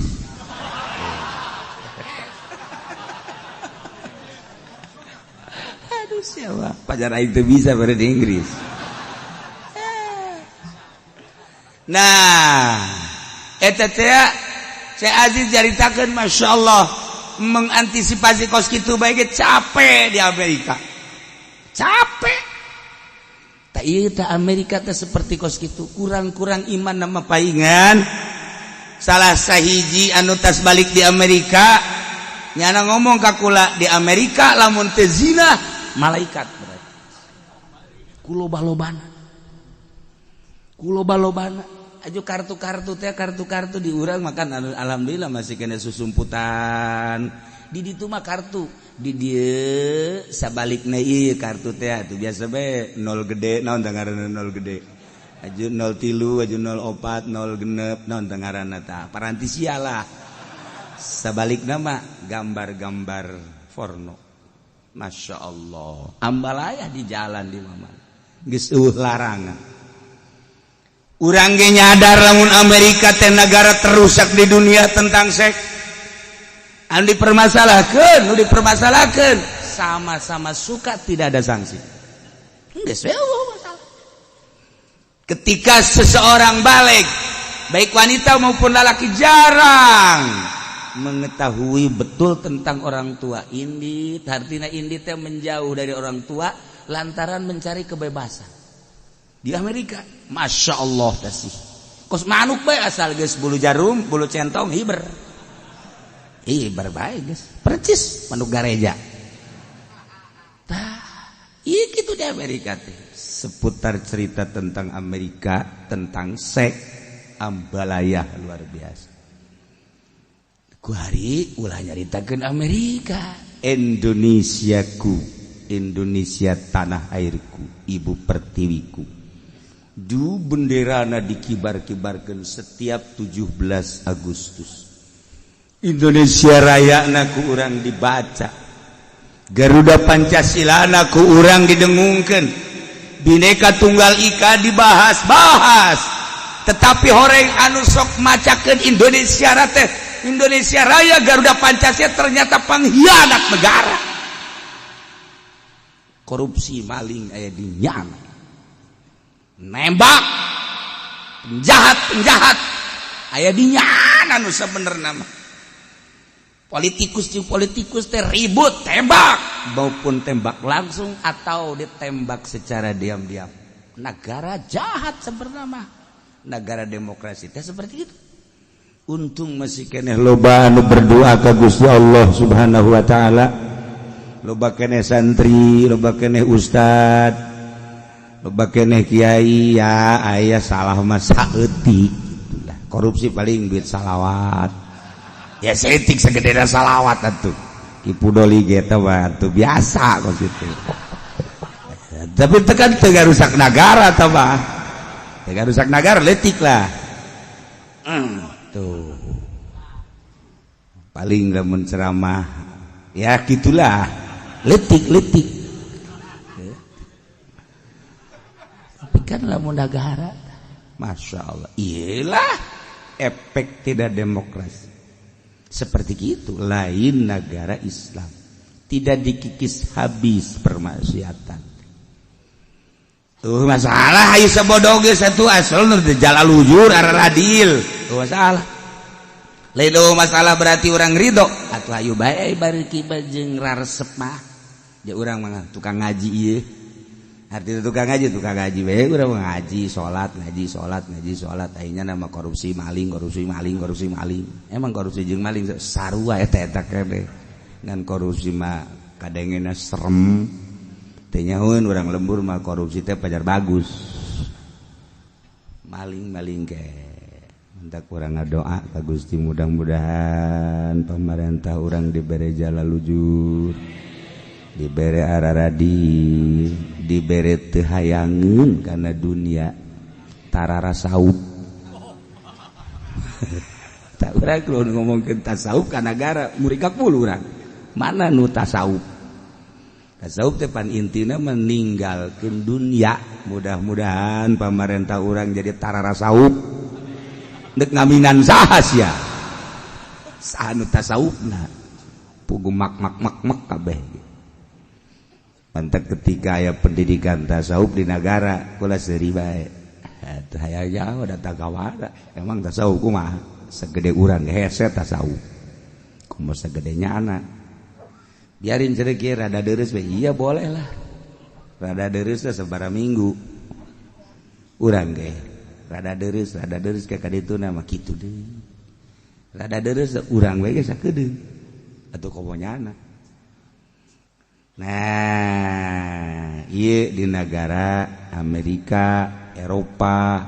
Aduh siapa pacar itu bisa bahasa Inggris. Nah eta teh Syekh Aziz jaritakeun masyaallah mengantisipasi kos kitu bae capek di Amerika. Capek. Tak iya tak Amerika tak seperti kos gitu, kurang-kurang iman nama paingan. Salah sahiji anu tas balik di Amerika nyana ngomong kakula di Amerika lamun teu zina malaikat berarti. Kuloba-lobana aju kartu-kartu teh kartu-kartu di urang makan alhamdulillah masih kena susumputan. Di ditu mah kartu di dieu sabalikna ieu kartu teh atuh biasa bae 0 gede naon teh ngaranna 0 gede. Aju 03 aju 04 0 genep naon teh ngaranna tah parantisia lah. Sabalikna mah gambar-gambar porno. Masya Allah. Ambalaya di jalan di mana. Geus larangan. Urang ge nyadar lamun Amerika teh negara terusak di dunia tentang seks. Anu dipermasalahkan sama-sama suka tidak ada sanksi. Ketika seseorang balik baik wanita maupun lelaki jarang mengetahui betul tentang orang tua indit, artinya indit yang menjauh dari orang tua lantaran mencari kebebasan. Di Amerika Masya Allah tasih kos manuk bae asal geus bulu jarum bulu centong hiber. Berbaik guys, percis manuk gareja. Iya gitu di Amerika teh. Seputar cerita tentang Amerika, tentang seks ambalaya luar biasa. Ku hari ulah nyaritakeun Amerika. Indonesiaku, Indonesia tanah airku, ibu pertiwiku. Du benderana dikibar-kibarkeun setiap 17 Agustus. Indonesia Raya naku urang dibaca, Garuda Pancasila naku urang didengungkeun, Bhinneka Tunggal Ika dibahas-bahas, tetapi horeng anu sok macakeun Indonesia Raya Garuda Pancasila ternyata pengkhianat negara, korupsi maling aya di nyana, nembak penjahat aya di nyana nu sabenerna mah. Politikus teh ribut tembak maupun tembak langsung atau ditembak secara diam-diam. Negara jahat sebenarnya mah. Negara demokrasi teh seperti itu. Untung masih keneh loba anu berdoa ka Gusti Allah Subhanahu wa taala. Loba keneh santri, loba keneh ustad, loba keneh kiai ya aya salah mah saeutik gitulah. Korupsi paling duit salawat. Ya setik segedena salawat atuh. Kipu doli ge teh atuh biasa kos kitu. tapi tekan tega rusak negara atau apa? Tega rusak negara letik lah. Tuh. Paling lamun ceramah ya gitulah. Letik. Tapi kan lamun negara Masya Allah. Iyalah efek tidak demokrasi. Seperti itu lain negara Islam. Tidak dikikis habis permaksiatan. Masalah ayo sabodoge satu asal nu jalal lujur arah radil. Masalah. Lain masalah berarti orang ridho atuh ayo bae bari kiba jeung raresep mah. Ya urang mah tukang ngaji ieu. Artinya tukang ngaji bae urang ngaji, salat. Akhirnya nama korupsi maling. Emang korupsi jeung maling sarua eta kene. Ngan korupsi mah kadengena serem. Teh nyahoeun urang lembur mah korupsi teh pajar bagus. Maling ke. Hendak urang ngadoa ka Gusti mudah-mudahan pemerintah urang dibere jalan lujur. Dibere araradi, dibere teu hayangeun kana dunia tarara saup. Tak urang kalau ngomongkeun tasawuf ka negara murid 10 urang. Mana nu tasawuf? Tasawuf teh pan intina meninggalkeun dunia. Mudah-mudahan pemerintah urang jadi tarara saup. Dek ngaminan saha sia? Saha nu tasawufna? Pugu mak kabeh. Mantap ketika aya pendidikan tasawuf di negara kula seuri bae. Teu hayang udah tagawara. Emang tasawuf kumaha? Segede urang hese tasawuf. Kumaha segedenya anak. Biarin ceuk ieu rada deres we. Iya boleh lah. Rada deres teh sabaraha minggu. Urang ge rada deres ke kadituna mah kitu deui. Rada deres urang we ge sakedeung. Atuh komonyana. Nah, ieu di negara Amerika, Eropa,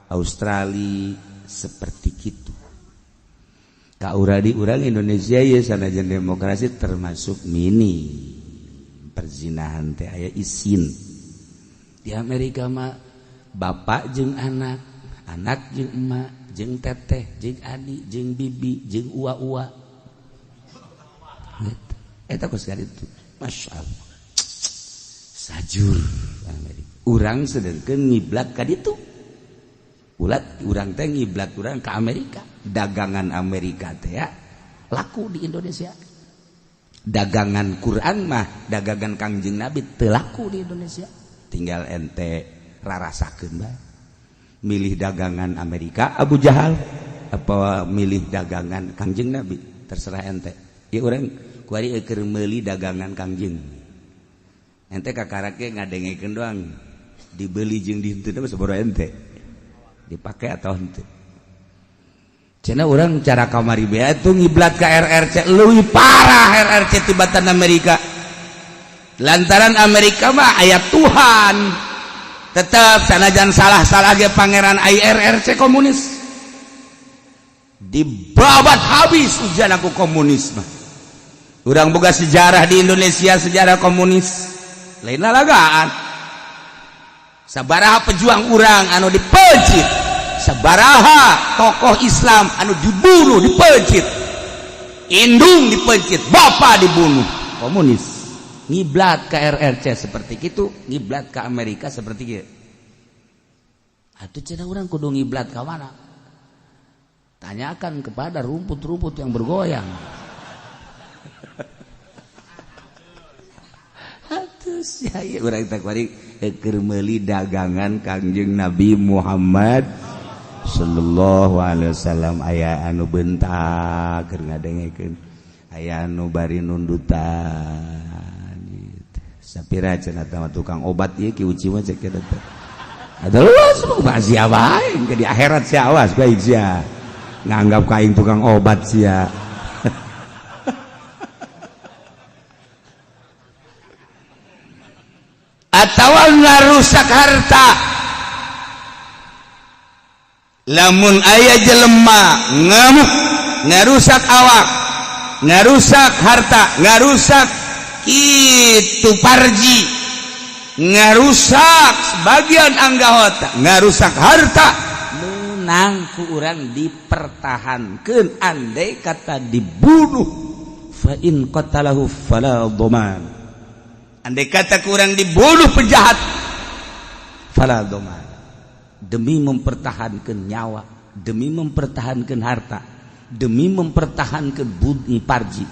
Australia seperti kitu. Ka uradi urang Indonesia ye sanajan demokrasi termasuk mini perzinahan teh aya isin. Di Amerika mah bapak jeung anak, anak jeung emak, jeung teteh, jeung adik, jeung bibi, jeung ua-ua. Eta kos itu. Masya Allah. Sajur Amerika. Urang sedengkeun ngiblat ka ditu. Urang teh ngiblat urang ka Amerika. Dagangan Amerika teh ya laku di Indonesia. Dagangan Quran mah dagangan Kangjeng Nabi teu laku di Indonesia. Tinggal ente rarasakeun bae. Milih dagangan Amerika Abu Jahal apa milih dagangan Kangjeng Nabi terserah ente. Ya urang kuari keur meuli dagangan Kangjeng. Ente kakarake ngadengekeun doang. Dibeli jeung dihenteu sabaraha ente. Dipake atau henteu. Cenah urang cara kamari bea tuh ngiblat ka RRC leuwih parah RRC tibatan Amerika. Lantaran Amerika mah aya Tuhan. Tetep sanajan salah-salah ge pangeran RRC komunis. Dibabat habis ujian aku komunis mah. Urang boga sejarah di Indonesia sejarah komunis lain lalagaan. Sabaraha pejuang urang anu dipejit, sabaraha tokoh Islam anu dibunuh dipejit, indung dipejit, bapak dibunuh, komunis. Ngiblat ke RRC seperti itu, ngiblat ke Amerika seperti itu. Atuh cenah urang kudu ngiblat ka mana? Tanyakan kepada rumput-rumput yang bergoyang. Atus ya urang teh kuari keur meuli dagangan Kangjeng Nabi Muhammad sallallahu alaihi wasallam aya anu bentak keur ngadengekeun aya anu bari nundutan gitu. Sapira cenah tah tukang obat ieu ki uci mah cek eta teh. Adalah semua sia bae ke di akhirat sia awas bae sia. Nganggap ka aing tukang obat sia. Atau ngarusak harta. Lamun aya jelema ngamuk, ngarusak awak, ngarusak harta, ngarusak itu parji, ngarusak sebagian anggota, ngarusak harta, menang ku urang dipertahankeun andai kata dibunuh. Fa in qatalahu fala dhaman. Andai kata ku urang dibunuh penjahat, fala dhaman. Demi mempertahankan nyawa, demi mempertahankan harta, demi mempertahankan budi parji,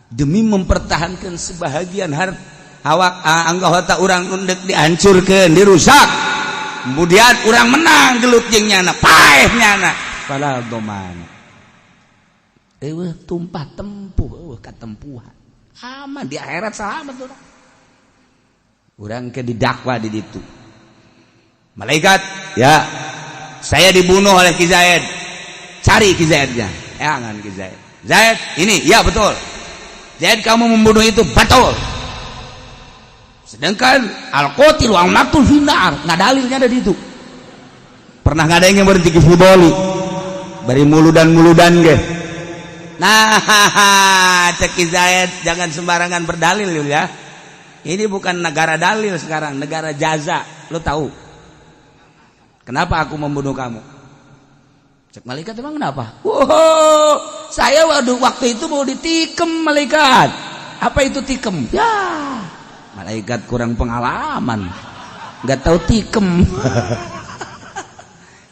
demi mempertahankan sebahagian harta awak anggota urang undek dihancurkan, dirusak, kemudian urang menang gelut jeung nyana, paeh nyana, fala dhaman. Eueuh tumpah tempuh, eueuh katempuhan. Aman di akhirat selamat urang. Urang ke didakwa di ditu. Malaikat, ya, saya dibunuh oleh Ki Zaid. Cari Ki Zaidnya. Jangan Ki Zaid. Zaid, ini, ya betul. Zaid kamu membunuh itu, betul. Sedangkan al-qatil wal maqtul finnar, nggak dalilnya ada di itu. Pernah nggak ada yang berhenti Ki Fudoli? Bari muludan ge. Nah, cek Ki Zaid, jangan sembarangan berdalil ya. Ini bukan negara dalil sekarang, negara jaza. Lo tahu? Kenapa aku membunuh kamu? Cek malaikat, emang kenapa? Wow, saya waktu itu mau ditikem malaikat. Apa itu tikem? Ya, malaikat kurang pengalaman, nggak tahu tikem.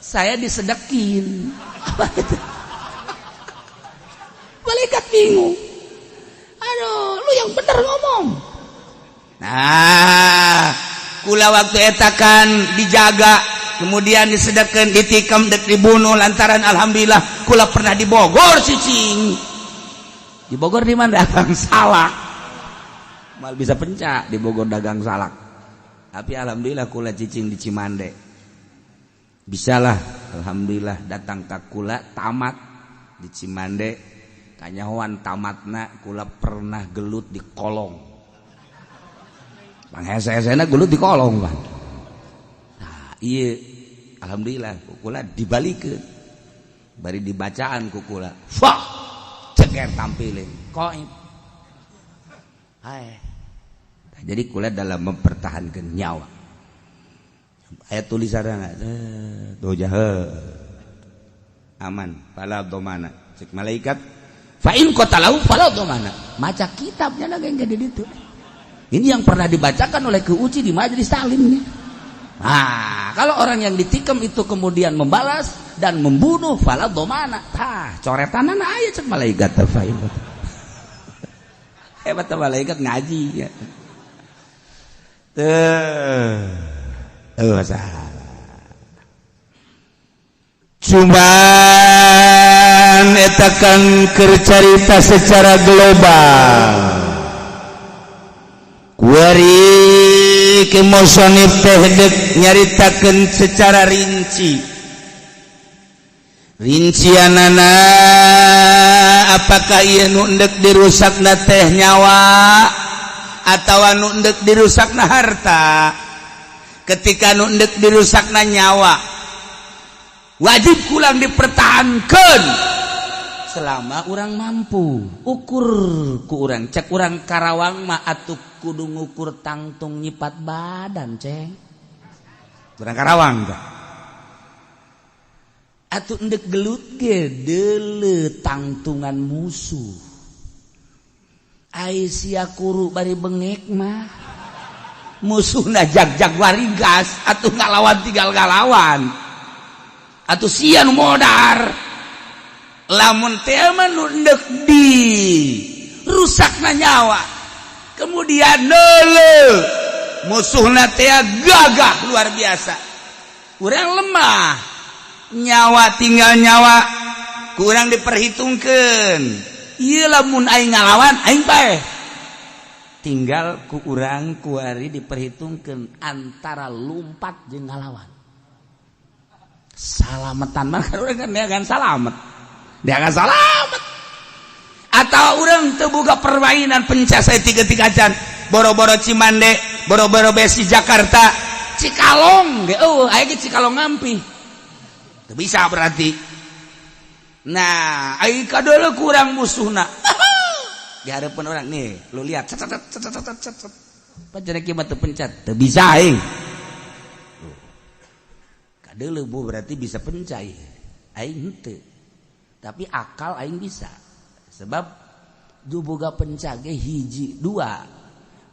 Saya disedekin. Apa itu? Malaikat bingung. Aduh, lu yang bener ngomong. Nah, kula waktu etakan dijaga, kemudian disedekkan, ditikam, dibunuh lantaran alhamdulillah kula pernah di Bogor cicing. Di Bogor di mana? Dagang salak. Mal bisa pencak di Bogor dagang salak. Tapi alhamdulillah kula cicing di Cimande. Bisalah alhamdulillah datang ka kula tamat di Cimande. Kanyahoan tamatna kula pernah gelut di kolong. Panghese-hesena gelut di kolong kan. Iya, alhamdulillah kukula dibalikeun. Bari dibacaan kukula. Fak, ceker tampilin. Koib. Hai. Jadi kula dalam mempertahankan nyawa. Ayat tulisannya doja aman, fala dhamana. Cek malaikat, fa in qatalahu fala dhamana. Maca kitabnya lagi enggak di ditu. Ini yang pernah dibacakan oleh Keuci di majelis taklim nih. Nah, kalau orang yang ditikam itu kemudian membalas dan membunuh, fala dhamana. Tah, coretanana aya cek malaikat tafail. Hebat malaikat ngaji ya. Salah. Cuman eta kan keur carita secara global. Kuari kemusonif teh dek nyaritakeun secara rinci. Rincianana apakah ieu nu endek dirusakna teh nyawa atawa nu endek dirusakna harta? Ketika nu endek dirusakna nyawa, wajib kulang dipertahankan selama orang mampu. Ukur ku urang, cek urang Karawang mah atuh kudu ngukur tangtung nyipat badan ceng. Urang Karawang teh atuh endek gelut ge deuleu tangtungan musuh. Ai sia kuru bari bengek mah musuhna jag-jag warigas atuh ngalawan tinggal ngalawan. Atuh sia nu modar. Lamun teh mah nu endek di rusakna nyawa. Kemudian neuleuh musuhna teh gagah luar biasa. Urang lemah. Nyawa tinggal nyawa kurang diperhitungkeun. Ieu lamun aing ngalawan aing bae. Tinggal ku urang kuari diperhitungkeun antara lumpat jeung ngalawan. Salamatan mah urang kan neangan salamet. Neangan salamet. Atau urang teu boga permainan pencas sae 3-3 boro-boro Cimande, boro-boro besi Jakarta, Cikalong ge aya ge Cikalong ngampi. Teu bisa berarti. Nah, ai kadeuleu kurang musuhna. Di hadapan orang nih, lu lihat cet. Pancen kieu mah teu pencat, teu bisa aing. Kadeuleuh bu berarti bisa pencai. Aing henteu. Tapi akal aing bisa. Sebab du boga penca ge hiji, dua.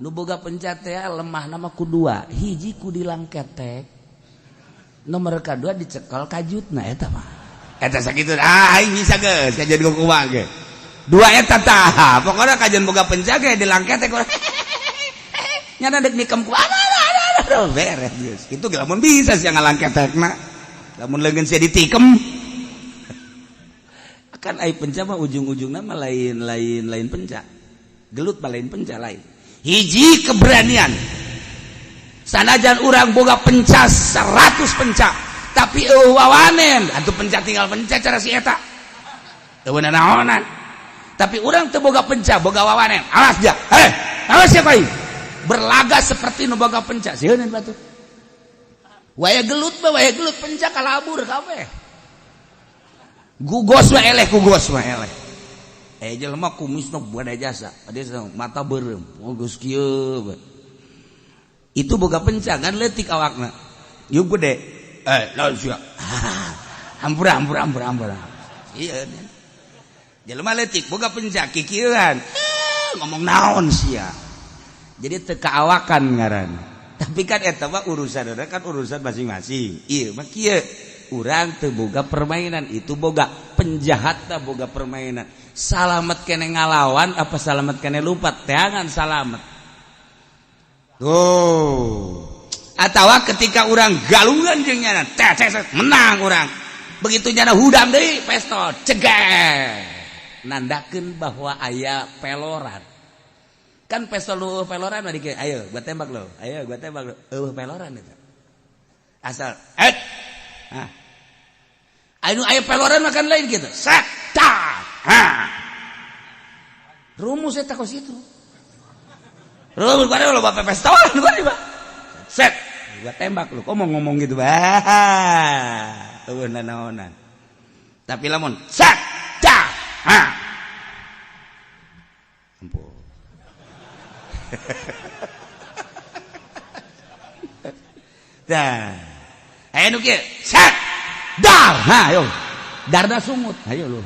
Nu boga penca teh lemah nama ku dua, hiji ku dilang ketek. Nomor kadua dicekel kajutna eta mah. Eta sakitu aing bisa geus kajian kumaha ge. Dua eta tah, pokona kajian boga penca ge dilang ketek. Nyana dek nikem ku beres geus. Kitu ge lamun bisa sia ngalang ketekna. Lamun leungeun sia ditikem. Kan ai penca mah ujung-ujungna mah lain penca. Gelut mah lain penca lain. Hiji keberanian. Sanajan urang boga penca 100 penca, tapi wawanen atuh penca tinggal penca cara si eta. Teu naonan. Tapi urang teu boga penca, boga wawanen. Awas dia. Awas siapa ieu? Berlaga seperti nu boga penca. Sieun batur. Waya gelut penca kalabur kabeh. Gugos mah eleh. Jelema kumisna buada jasa. Ade mata beureum. Geus kieu. Itu boga penca kan leutik awakna. Yuk gede. Lawan sia. Hampura. Iya. Jelema leutik boga penca kikieuan. Ngomong naon sia. Jadi teu kaawakan ngaran. Tapi kan eta mah urusan masing-masing. Ieu mah kieu. Urang teu boga permainan, itu boga penjahatna boga permainan. Salamet kene ngalawan apa salamet kene lupat? Teangan salamet. Atawa ketika urang galungan jeung nyana, menang urang. Begitu nyana hudang deui pestol, cegeh. Nandakeun bahwa aya peloran. Kan pestol lu peloran mah dikeun, ayo gua tembak lo. Peloran eta. Asal anu aya peloran makan lain gitu. Set, rumus eta kos itu. Rumus gua lo bapak pestawan gua di, Pak. Set, gua tembak lu. Kok mau ngomong gitu, Bah? Tuh naonan. Tapi lamun set, ampun. Dah. Ayo nu kieu. Set. Dar, ayo. Darna sungut. Ayo lu.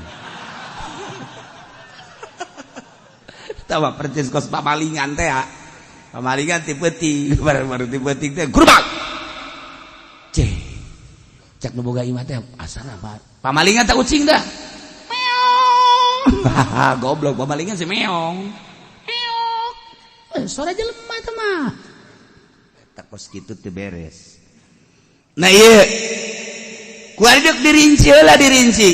Tawa percis kos pamalingan teh. Pamalingan ti peuting, baru ti peuting teh grubak. Cek nu boga imah teh asal apa? Pamalingan teh ucing dah. Meong. Goblok pamalingan si meong. Meong. Suara jelema teh mah. Tak kos kitu teh beres. Nah ieu kuaduk dirinci lah dirinci.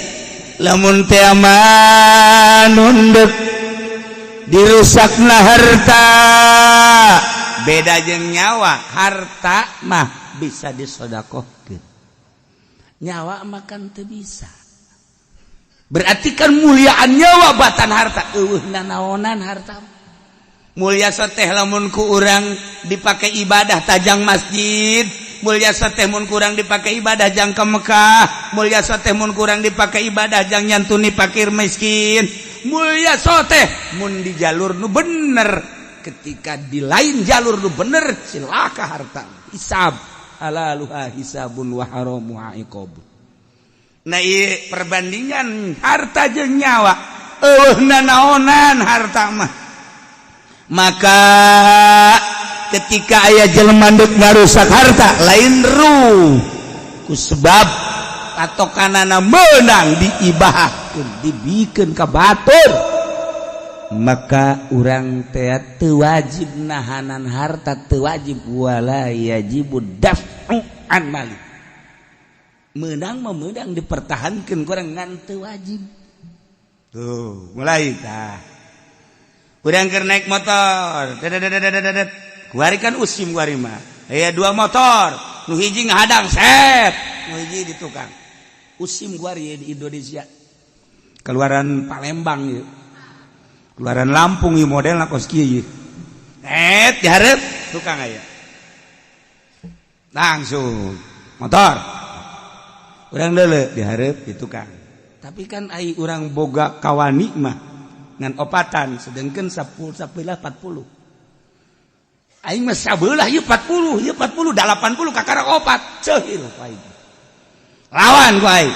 Lamun teh amanunduk dirusakna harta. Beda jeung nyawa, harta mah bisa disodakohkeun. Nyawa mah kan teu bisa. Berarti kan muliaan nyawa batan harta. Eueuhna naonan harta. Mulia sateh lamun ku urang dipake ibadah tajang masjid. Mulia sateh mun kurang dipakai ibadah jang ke Mekah. Mulia sateh mun kurang dipakai ibadah jang nyantuni fakir miskin. Mulia sateh mun di jalur nu bener. Ketika di lain jalur nu bener cilaka harta. Hisab halaluha hisabun wa haramuha iqab. Nah ieu perbandingan harta jeung nyawa. Eueuhna naonan harta mah. Maka ketika aya jelema ndek ngarusak harta lain ruh ku sebab patokanana meunang diibahahkeun dibikeun ka batur, maka urang teh teu wajib nahanan harta, teu wajib wala yajibud daf'u an mali. Meunang mah meunang dipertahankeun kurang ngan teu wajib. Tuh mulai tah urang keur naik motor kuari kan usim kuari mah. Aya 2 motor, nu hiji ngahadang set, nu hiji di tukang. Usim kuari di Indonesia. Keluaran Palembang ieu. Keluaran Lampung ieu modelna kos kieu ieu. Dihareup tukang aya. Langsung motor. Urang deuleu dihareup di tukang. Tapi kan ai urang boga kawani mah ngan opatan sedengkeun 10 40. Aing mah sabelah ieu 40 80 kakara opat ceuhil aing. Lawan ku aing.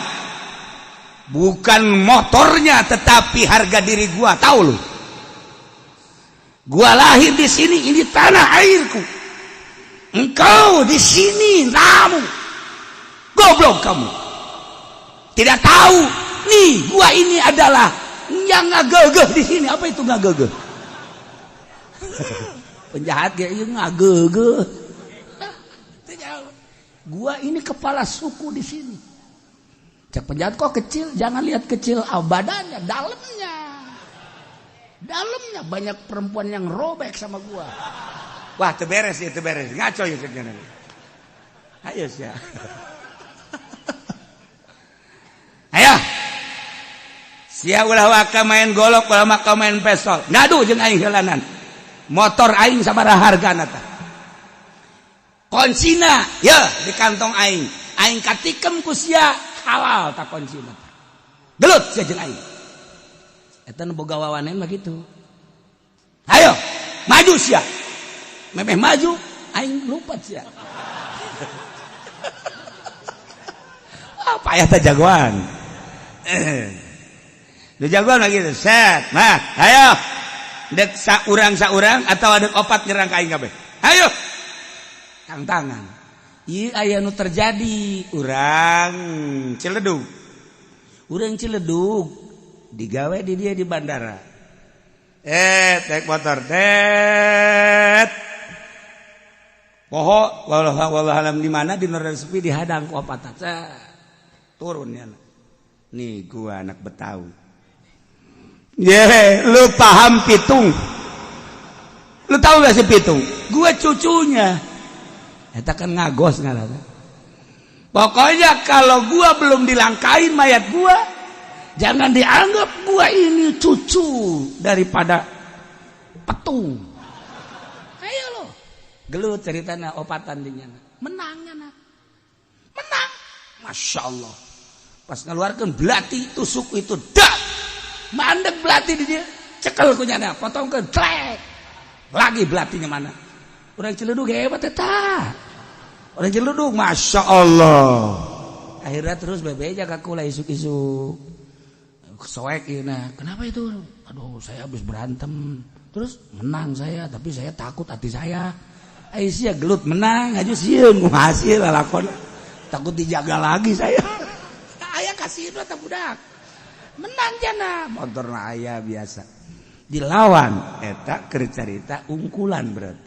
Bukan motornya tetapi harga diri gua, tahu lu. Gua lahir di sini, ini tanah airku. Engkau di sini namu. Goblok kamu. Tidak tahu nih gua ini adalah yang ngagegeh di sini. Apa itu ngagegeh? Penjahat kayak ieu ngagegeh. Gua ini kepala suku di sini. Cek penjahat kok kecil, jangan lihat kecil badannya, dalamnya banyak perempuan yang robek sama gua. Wah, teberes ya, teberes. Ngaco ya kerjanya. Ayo sih. Ayo. Sia ulah waka main golok, ulah maka main pistol. Ngadu jeung aing heulanan. Motor aing sabaraha hargana tah. Konsina, ya di kantong aing. Aing katikem ku sia halal tak konsina. Gelut sia jeung aing. Eta nu boga wawanen mah kitu. Ayo, maju sia. Memeh maju, aing lupat sia. Apa ya teh jagoan? Lu jagoan lagi tuh. Set, mah, ayo. Dek saurang atau ada opat nyerang ka aing kabeh. Ayo. Tantangan. Ieu aya nu terjadi urang Ciledug. Urang Ciledug digawe di dia di bandara. Naik motor. Poho wallahu alam di mana di Nordal sepi dihadang ku opatan. Turun ya. Nih gua anak Betawi. Lu paham pitung? Lu tahu gak sih pitung? Gua cucunya. Eta kan ngagos ngaranna. Pokoknya kalau gua belum dilangkain mayat gua, jangan dianggap gua ini cucu daripada petung. Ayo lo. Gelut ceritana opatan dinya. Menangnya na. Menang. Masya Allah. Pas ngeluarkan belati tusuk itu dak. Mandek belati di dia. Cekel kunyana. Potongkan trek. Lagi belatinya mana. Orang Ciledug hebat eta. Orang Ciledug Masya Allah. Akhirnya terus bebe jaga kula isuk-isuk. Soek nah. Kenapa itu? Aduh saya habis berantem. Terus menang saya. Tapi saya takut hati saya. Aisyah gelut menang. Aja sieun hasil lalakon. Takut dijaga lagi saya. Ayah kasih itu atau budak. Menang jana. Motorna ayah biasa. Dilawan. Eta cerita ungkulan berarti.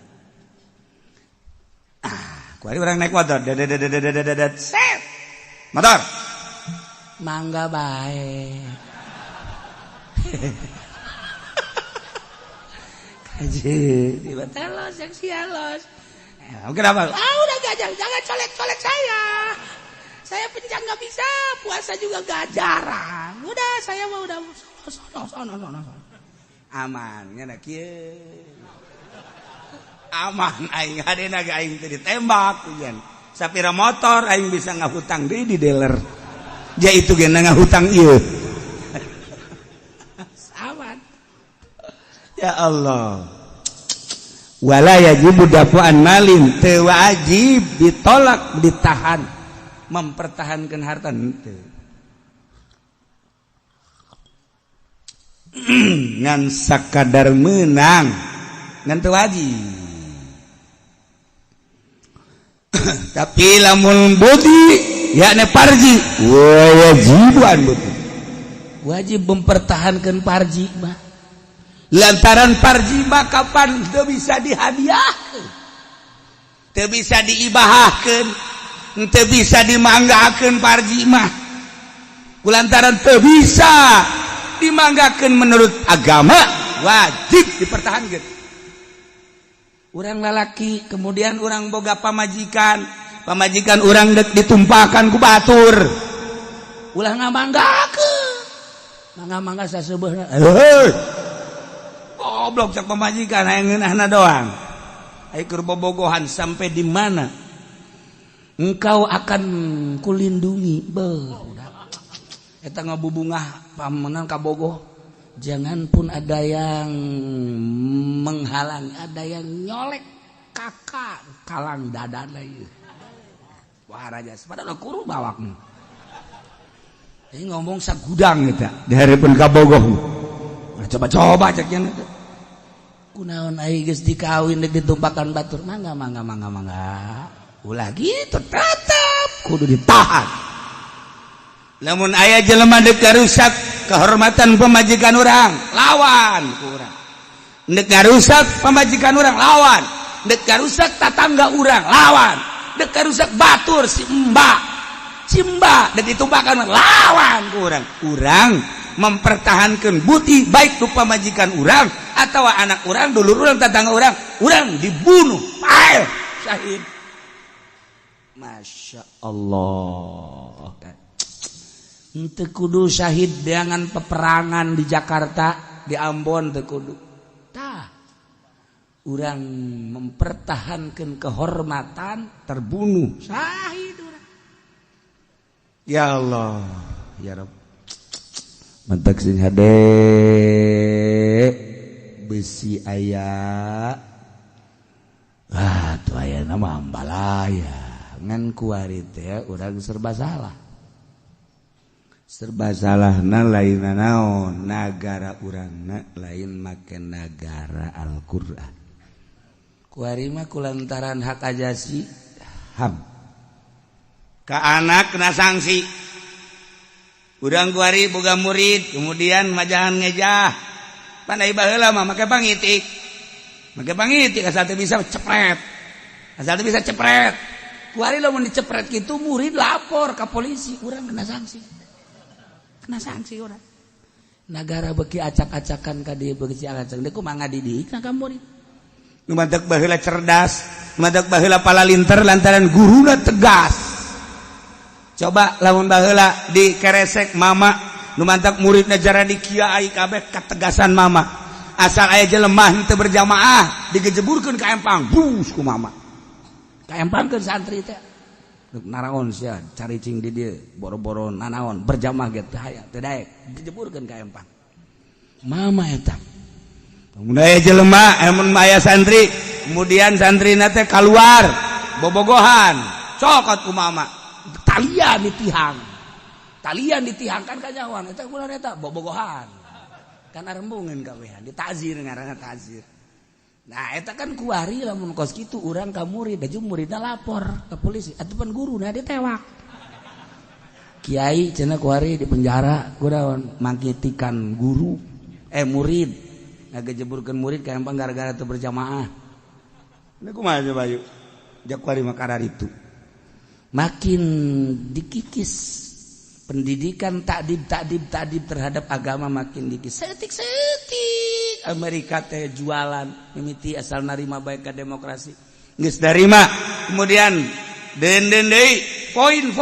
Kuari orang naik motor. Set. Motor. Mangga bae. Kaji. Tiba telos yang sialos. Kenapa? Udah gajah. Jangan colek-colek saya. Saya penjang gak bisa. Puasa juga gak jarang. Udah saya mah udah. Sono. Aman. Ngenak ya. Aman aing hadena ge aing teh ditembak ujian. Sapira motor aing bisa ngahutang deui di dealer. Ja itu ge ngahutang ieu. Aman. Ya Allah. Wala yajibu dafu'an malin, teu wajib ditolak ditahan. Mempertahankan harta henteu. Ngan sakadar menang ngan teu wajib. Tapi lamun budi yakni parji wajiban budi. Wajib mempertahankan parji mah. Lantaran parji mah kapan teu bisa dihadiahkeun. Teu bisa diibahahkeun, teu bisa dimanggakeun parji mah. Kulantaran teu bisa dimanggakeun menurut agama, wajib dipertahankan. Urang lalaki, kemudian urang boga pamajikan urang ditumpahkan ku batur. Ulah ngamanggakeun. Ngamangga saseubeuhna. Goblok cak pamajikan hayang ngeunahna doang. Ai keur bobogohan sampai di mana engkau akan kulindungi. Eta ngabubungah pamenan kabogoh. Jangan pun ada yang menghalangi, ada yang nyolek kakak kalang dadan lagi wah raja padahal kuru bawakmu ini ngomong sagudang gitu di harapan kabogoh coba ceknya kunaon aing geus dikawin dek ditumpakan batur mangga ulah gitu tetap kudu ditahan lamun aya jelema dek garusak kehormatan pemajikan urang lawan kurang dek garusak pemajikan urang lawan dek garusak tatangga urang lawan dek garusak batur si mbak dek ditumpakan lawan urang mempertahankan bukti baik rupa majikan urang atau anak urang dulur urang tetangga urang dibunuh pae syahid. Masya Allah. Teu kudu syahid dengan peperangan di Jakarta di Ambon teu kudu tah urang mempertahankan kehormatan terbunuh syahid urang. Ya Allah ya Rabb mantak sing hade besi aya tuh aya nama ambalaya ngan kuari teh urang serba salahna lain naon nagara urangna lain make nagara Al-Qur'an kuari mah kulantaran hak ajasi ham ka anak kena sanksi urang kuari boga murid kemudian majahan ngejah pandai baheula mah make pangitik asal teu bisa cepret kuari lamun dicepret kitu murid lapor ka polisi urang kena sanksi urang negara beki acak-acakan ka dieu beki acak deuk kumaha ngadidik ka murid nu madak baheula cerdas madak baheula palalinter lantaran guruna tegas. Coba lamun baheula di keresek mama nu mantak muridna jara di kiai kabeh kategasan mama asal aya jelema henteu berjamaah digejeburkeun ka empang bus ku mama ka empangkeun santri teh rek naraon sia caricing di dieu boro-boro nanaon berjamaah ge teh aya teu daek dijeburkeun ka empang mama eta mun aya jelema mun aya santri kemudian santrina teh kaluar bobogohan cokot ku mama talian ditihang kan kajawan eta bulan eta bobogohan kan arembungeun kawehan ditazir ngaranna tazir nah eta kan kuari lamun kos kitu urang ka murid aju muridna lapor ka polisi atupan guruna ditewak kiai cenah kuari di penjara kunaon mangkitikan guru murid ngagejeburkeun murid ka empang gara-gara teu berjamaah ini kumaha coba yuk jak kuari makarar itu makin dikikis pendidikan takdib terhadap agama makin dikikis setik Amerika teh jualan mimiti asal narima baik ke demokrasi geus narima kemudian den deui poin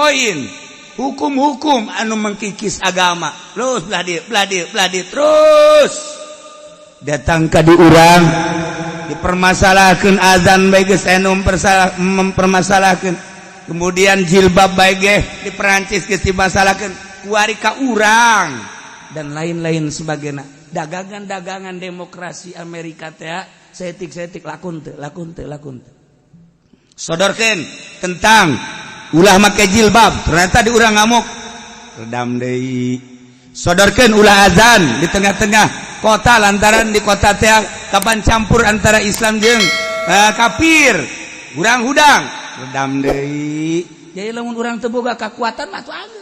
hukum anu mengkikis agama terus beladi terus datang ka di urang dipermasalahkeun azan bae geus anu mempermasalahkeun kemudian jilbab baik di Perancis geus dimasalahkeun kuari ka urang dan lain-lain sebagainya dagangan demokrasi Amerika teh setik lakun teu sodorkeun tentang ulah make jilbab ternyata di urang ngamuk redam deui sodorkeun ulah azan di tengah-tengah kota lantaran di kota teh kapan campur antara Islam jeung kafir urang hudang redam deui jadi lamun urang teu boga kakuatan mah atuh